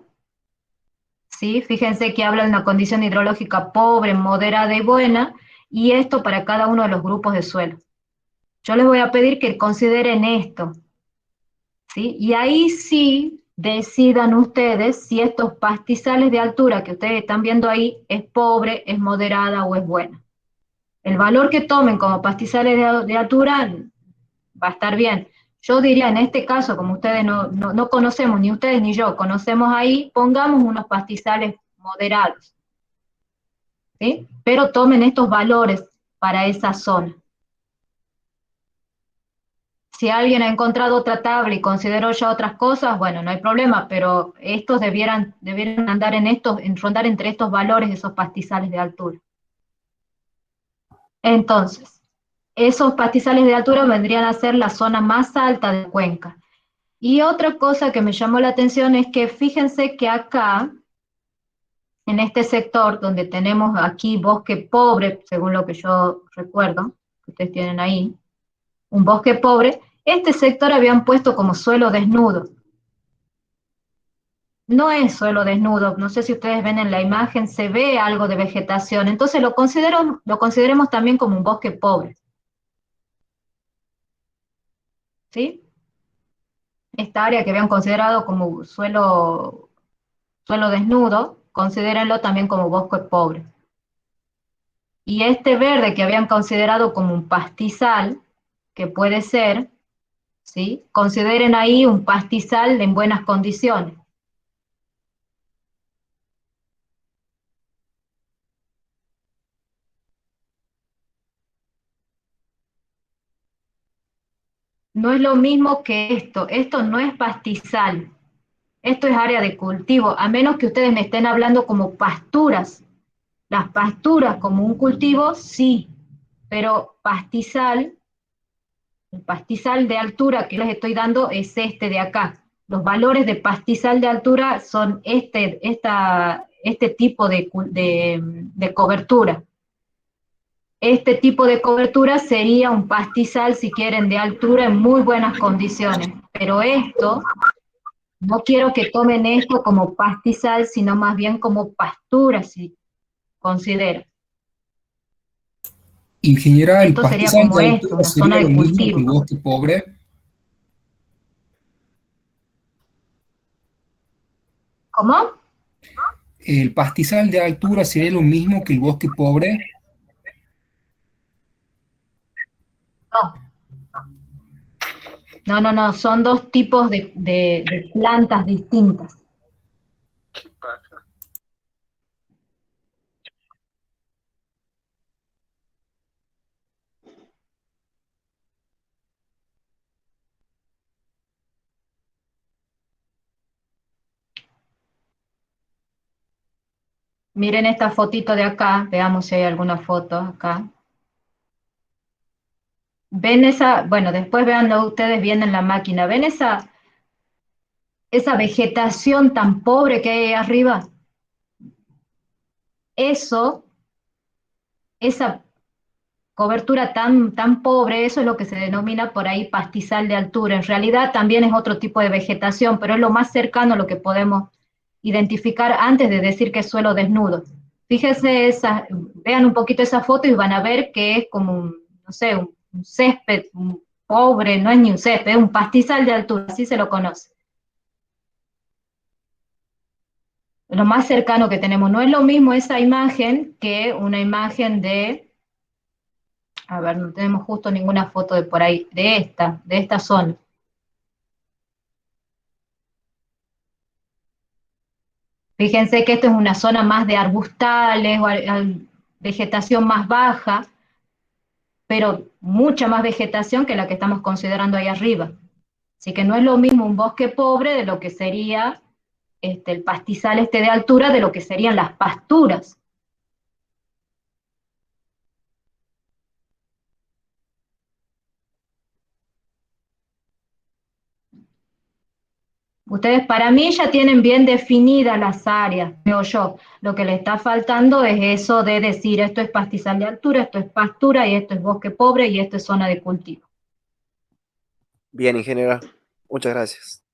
¿sí? Fíjense que habla de una condición hidrológica pobre, moderada y buena, y esto para cada uno de los grupos de suelo. Yo les voy a pedir que consideren esto, ¿sí? Y ahí sí decidan ustedes si estos pastizales de altura que ustedes están viendo ahí es pobre, es moderada o es buena. El valor que tomen como pastizales de altura va a estar bien. Yo diría en este caso, como ustedes no conocemos, ni ustedes ni yo conocemos ahí, pongamos unos pastizales moderados, ¿sí? Pero tomen estos valores para esa zona. Si alguien ha encontrado otra tabla y consideró ya otras cosas, bueno, no hay problema, pero estos debieran andar rondar entre estos valores, esos pastizales de altura. Entonces, esos pastizales de altura vendrían a ser la zona más alta de Cuenca. Y otra cosa que me llamó la atención es que fíjense que acá, en este sector, donde tenemos aquí bosque pobre, según lo que yo recuerdo, que ustedes tienen ahí, un bosque pobre, este sector habían puesto como suelo desnudo. No es suelo desnudo, no sé si ustedes ven en la imagen, se ve algo de vegetación, entonces lo consideremos también como un bosque pobre. ¿Sí? Esta área que habían considerado como suelo desnudo, considérenlo también como bosque pobre. Y este verde que habían considerado como un pastizal, que puede ser, ¿sí? Consideren ahí un pastizal en buenas condiciones. no es lo mismo que esto no es pastizal, esto es área de cultivo, a menos que ustedes me estén hablando como pasturas. Las pasturas como un cultivo, sí, pero pastizal, el pastizal de altura que les estoy dando es este de acá. Los valores de pastizal de altura son este tipo de cobertura. Este tipo de cobertura sería un pastizal, si quieren, de altura en muy buenas condiciones. Pero esto, no quiero que tomen esto como pastizal, sino más bien como pastura, si consideran. Ingeniera, ¿el Esto sería pastizal como de esto, altura una zona sería lo de mismo que el cultivo. bosque pobre? ¿Cómo? ¿El pastizal de altura sería lo mismo que el bosque pobre? No, son dos tipos de plantas distintas. Miren esta fotito de acá, veamos si hay alguna foto acá. ¿Ven esa? Bueno, después veanlo ustedes bien en la máquina. ¿Ven esa vegetación tan pobre que hay ahí arriba? Esa cobertura tan pobre, eso es lo que se denomina por ahí pastizal de altura. En realidad también es otro tipo de vegetación, pero es lo más cercano a lo que podemos identificar antes de decir que es suelo desnudo. Fíjense, vean un poquito esa foto y van a ver que es como no sé, un césped un pobre, no es ni un césped, es un pastizal de altura, así se lo conoce. Lo más cercano que tenemos. No es lo mismo esa imagen que una imagen a ver, no tenemos justo ninguna foto de por ahí, de esta zona. Fíjense que esto es una zona más de arbustales, o vegetación más baja, pero mucha más vegetación que la que estamos considerando ahí arriba. Así que no es lo mismo un bosque pobre de lo que sería el pastizal de altura, de lo que serían las pasturas. Ustedes para mí ya tienen bien definidas las áreas, veo yo. Lo que le está faltando es eso de decir esto es pastizal de altura, esto es pastura y esto es bosque pobre y esto es zona de cultivo. Bien, ingeniera. Muchas gracias.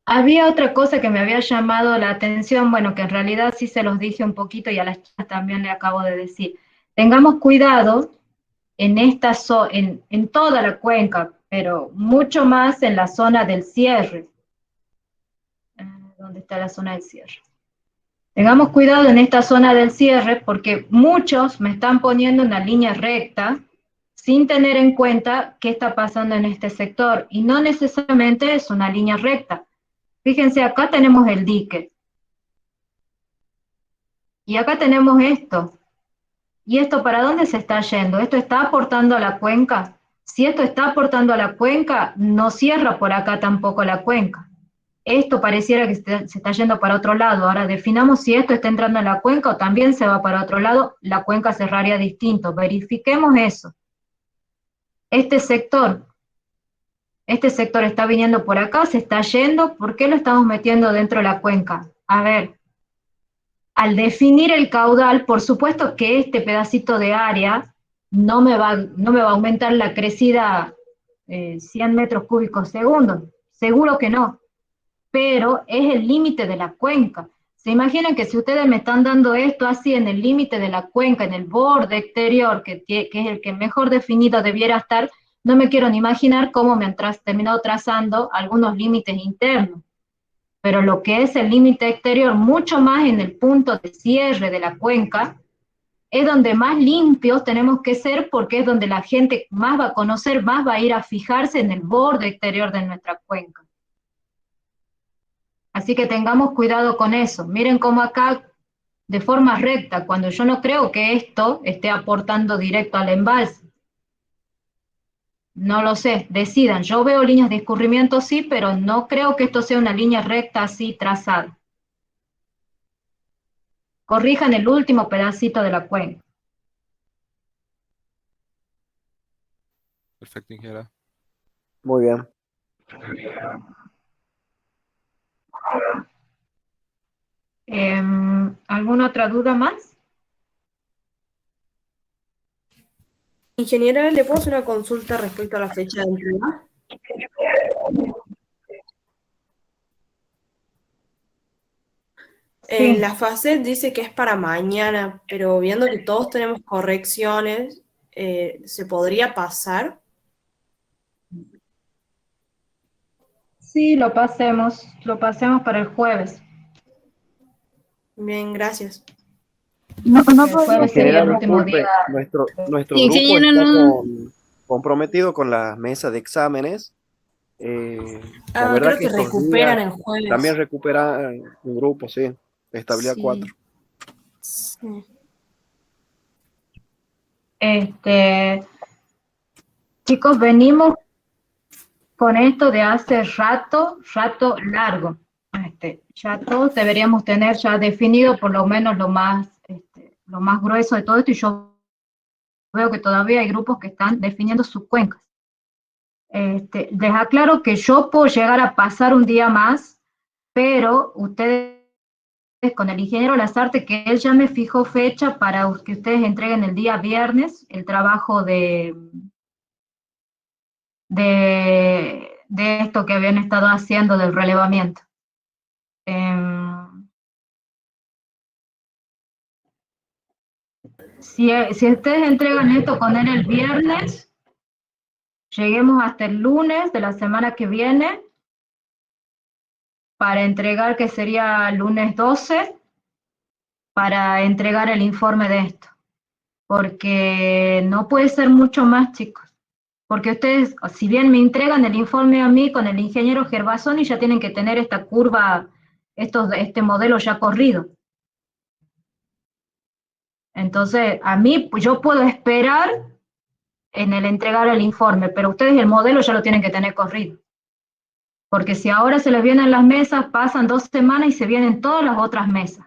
Había otra cosa que me había llamado la atención, bueno, que en realidad sí se los dije un poquito y a las chicas también le acabo de decir. Tengamos cuidado en toda la cuenca, pero mucho más en la zona del cierre. ¿Dónde está la zona del cierre? Tengamos cuidado en esta zona del cierre porque muchos me están poniendo una línea recta sin tener en cuenta qué está pasando en este sector y no necesariamente es una línea recta. Fíjense, acá tenemos el dique y acá tenemos esto. ¿Y esto para dónde se está yendo? ¿Esto está aportando a la cuenca? Si esto está aportando a la cuenca, no cierra por acá tampoco la cuenca. Esto pareciera que se está yendo para otro lado. Ahora definamos si esto está entrando en la cuenca o también se va para otro lado, la cuenca cerraría distinto. Verifiquemos eso. Este sector está viniendo por acá, se está yendo, ¿por qué lo estamos metiendo dentro de la cuenca? A ver, al definir el caudal, por supuesto que este pedacito de área no me va a aumentar la crecida 100 metros cúbicos segundo, seguro que no, pero es el límite de la cuenca. Se imaginan que si ustedes me están dando esto así en el límite de la cuenca, en el borde exterior, que es el que mejor definido debiera estar, no me quiero ni imaginar cómo me han terminado trazando algunos límites internos. Pero lo que es el límite exterior, mucho más en el punto de cierre de la cuenca, es donde más limpios tenemos que ser porque es donde la gente más va a conocer, más va a ir a fijarse en el borde exterior de nuestra cuenca. Así que tengamos cuidado con eso. Miren cómo acá de forma recta, cuando yo no creo que esto esté aportando directo al embalse. No lo sé, decidan. Yo veo líneas de escurrimiento, sí, pero no creo que esto sea una línea recta así trazada. Corrijan el último pedacito de la cuenca. Perfecto, ingeniera. Muy bien. ¿Alguna otra duda más? Ingeniera, ¿le puedo hacer una consulta respecto a la fecha de entrega? En la fase dice que es para mañana, pero viendo que todos tenemos correcciones, ¿se podría pasar? Sí, lo pasemos para el jueves. Bien, gracias. El jueves sería Ingeniera, el último disculpe, día. nuestro Sí, grupo ingeniera, está no. comprometido con la mesa de exámenes. La Ah, verdad creo que que estos recuperan días el jueves. también recuperan un grupo, sí, estabilidad Sí. 4. Sí. Chicos, venimos con esto de hace rato largo. Ya todos deberíamos tener ya definido por lo menos lo más grueso de todo esto, y yo veo que todavía hay grupos que están definiendo sus cuencas. Les aclaro que yo puedo llegar a pasar un día más, pero ustedes con el ingeniero Lazarte, que él ya me fijó fecha para que ustedes entreguen el día viernes el trabajo de esto que habían estado haciendo del relevamiento. Si ustedes entregan esto con él el viernes, lleguemos hasta el lunes de la semana que viene para entregar, que sería lunes 12, para entregar el informe de esto. Porque no puede ser mucho más, chicos. Porque ustedes, si bien me entregan el informe a mí con el ingeniero Gervasoni, ya tienen que tener esta curva, este modelo ya corrido. Entonces, a mí, pues yo puedo esperar en el entregar el informe, pero ustedes el modelo ya lo tienen que tener corrido. Porque si ahora se les vienen las mesas, pasan 2 semanas y se vienen todas las otras mesas.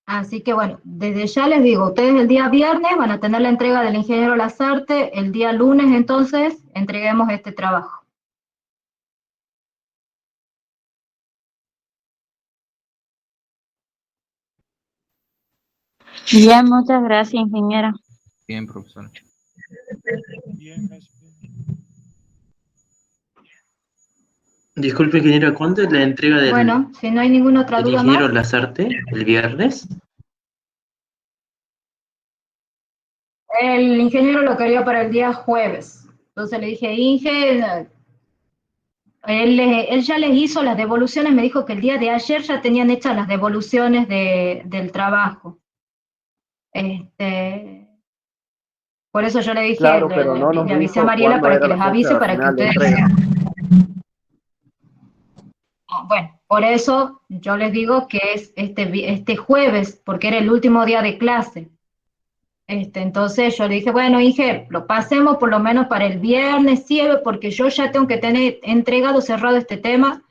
Así que bueno, desde ya les digo, ustedes el día viernes van a tener la entrega del ingeniero Lazarte, el día lunes entonces entreguemos este trabajo. Bien, muchas gracias, ingeniera. Bien, profesor. Disculpe, ingeniera, ¿cuándo es la entrega Bueno, si no hay ninguna otra del duda ingeniero más. Lazarte? ¿El viernes? El ingeniero lo quería para el día jueves. Entonces le dije, Inge, él ya les hizo las devoluciones, me dijo que el día de ayer ya tenían hechas las devoluciones del trabajo. Por eso yo le dije, Claro, pero no nos le avisé a dijo Mariela cuándo para que era la les avise fecha para que final de ustedes... entrega. Bueno, por eso yo les digo que es este jueves, porque era el último día de clase. Entonces yo le dije, bueno, Inge, lo pasemos por lo menos para el viernes, sí, porque yo ya tengo que tener entregado, cerrado este tema,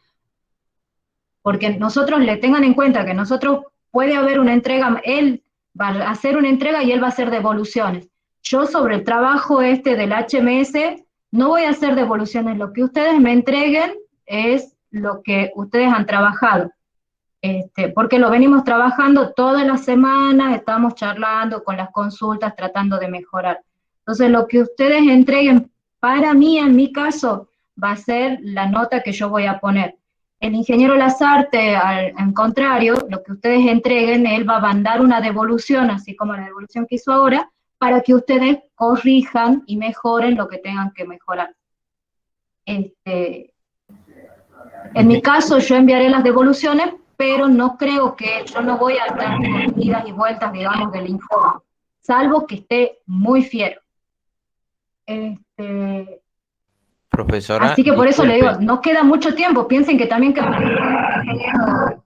porque nosotros le tengan en cuenta que nosotros puede haber una entrega, él va a hacer una entrega y él va a hacer devoluciones. Yo sobre el trabajo del HMS no voy a hacer devoluciones, lo que ustedes me entreguen es lo que ustedes han trabajado. Porque lo venimos trabajando todas las semanas, estamos charlando con las consultas, tratando de mejorar. Entonces, lo que ustedes entreguen para mí, en mi caso, va a ser la nota que yo voy a poner. El ingeniero Lazarte, al contrario, lo que ustedes entreguen, él va a mandar una devolución, así como la devolución que hizo ahora, para que ustedes corrijan y mejoren lo que tengan que mejorar. En mi caso, yo enviaré las devoluciones, pero no creo que, yo no voy a estar con idas y vueltas, digamos, del informe, salvo que esté muy fiero. Profesora, Así que por eso le digo, disculpe. no queda mucho tiempo, piensen que también ingeniero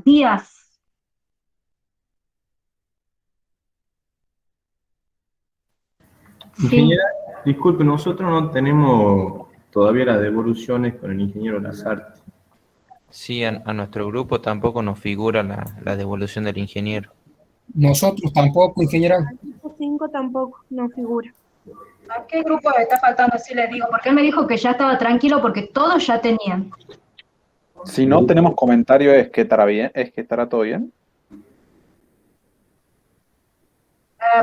Díaz. Sí. Ingeniera, disculpe, nosotros no tenemos todavía las devoluciones con el ingeniero Lazarte. Sí, a nuestro grupo tampoco nos figura la devolución del ingeniero. Nosotros tampoco, ingeniera. Grupo 5 tampoco, no figura. ¿A qué grupo le está faltando? Así le digo, porque él me dijo que ya estaba tranquilo porque todos ya tenían. Si no tenemos comentario, ¿es que estará bien? ¿Es que estará todo bien?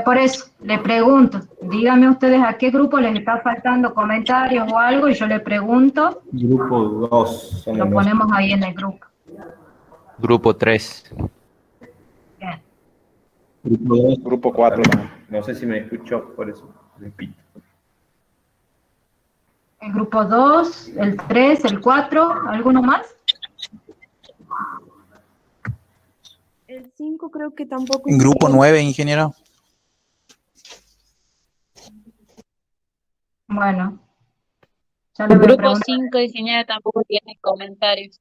Por eso, le pregunto, díganme ustedes a qué grupo les está faltando comentarios o algo, y yo le pregunto, Grupo 2. lo ponemos ahí en el grupo. Grupo 3. Bien. Grupo 2. Grupo 4 también. No sé si me escuchó, por eso repito. El grupo 2, el 3, el 4, ¿alguno más? El 5 creo que tampoco. Grupo 9, ingeniero. Bueno, ya le El voy a grupo preguntar. 5, ingeniera, tampoco tiene comentarios.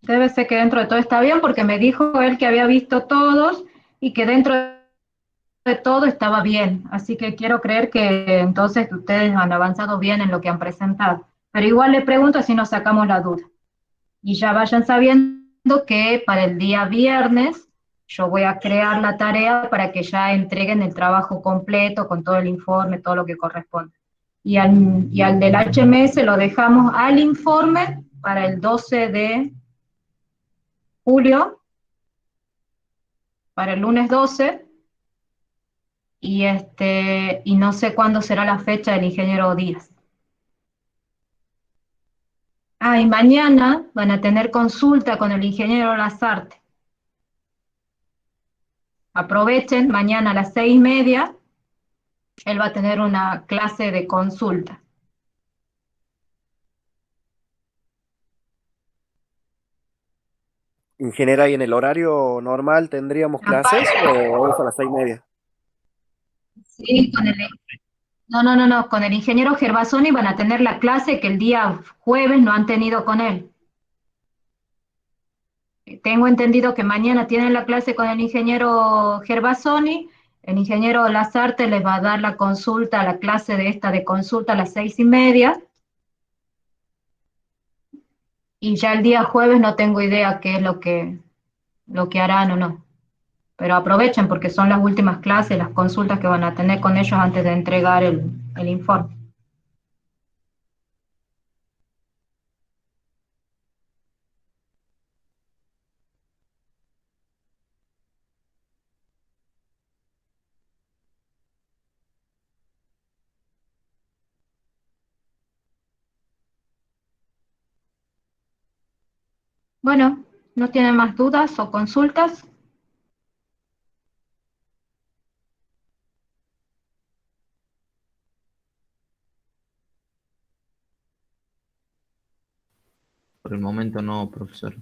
Debe ser que dentro de todo está bien, porque me dijo él que había visto todos y que dentro de todo estaba bien. Así que quiero creer que entonces ustedes han avanzado bien en lo que han presentado. Pero igual le pregunto así nos sacamos la duda. Y ya vayan sabiendo que para el día viernes yo voy a crear la tarea para que ya entreguen el trabajo completo con todo el informe, todo lo que corresponde. Y al del HMS lo dejamos al informe para el 12 de julio, para el lunes 12, y no sé cuándo será la fecha del ingeniero Díaz. Ah, y mañana van a tener consulta con el ingeniero Lazarte. Aprovechen, mañana a las 6:30, él va a tener una clase de consulta. Ingeniera, ¿y en el horario normal tendríamos clases o es a las 6:30? Sí, no, con el ingeniero Gervasoni van a tener la clase que el día jueves no han tenido con él. Tengo entendido que mañana tienen la clase con el ingeniero Gervasoni, el ingeniero Lazarte les va a dar la consulta, la clase de consulta a las 6:30, y ya el día jueves no tengo idea qué es lo que harán o no. Pero aprovechen porque son las últimas clases, las consultas que van a tener con ellos antes de entregar el informe. Bueno, ¿no tienen más dudas o consultas? Por el momento no, profesor.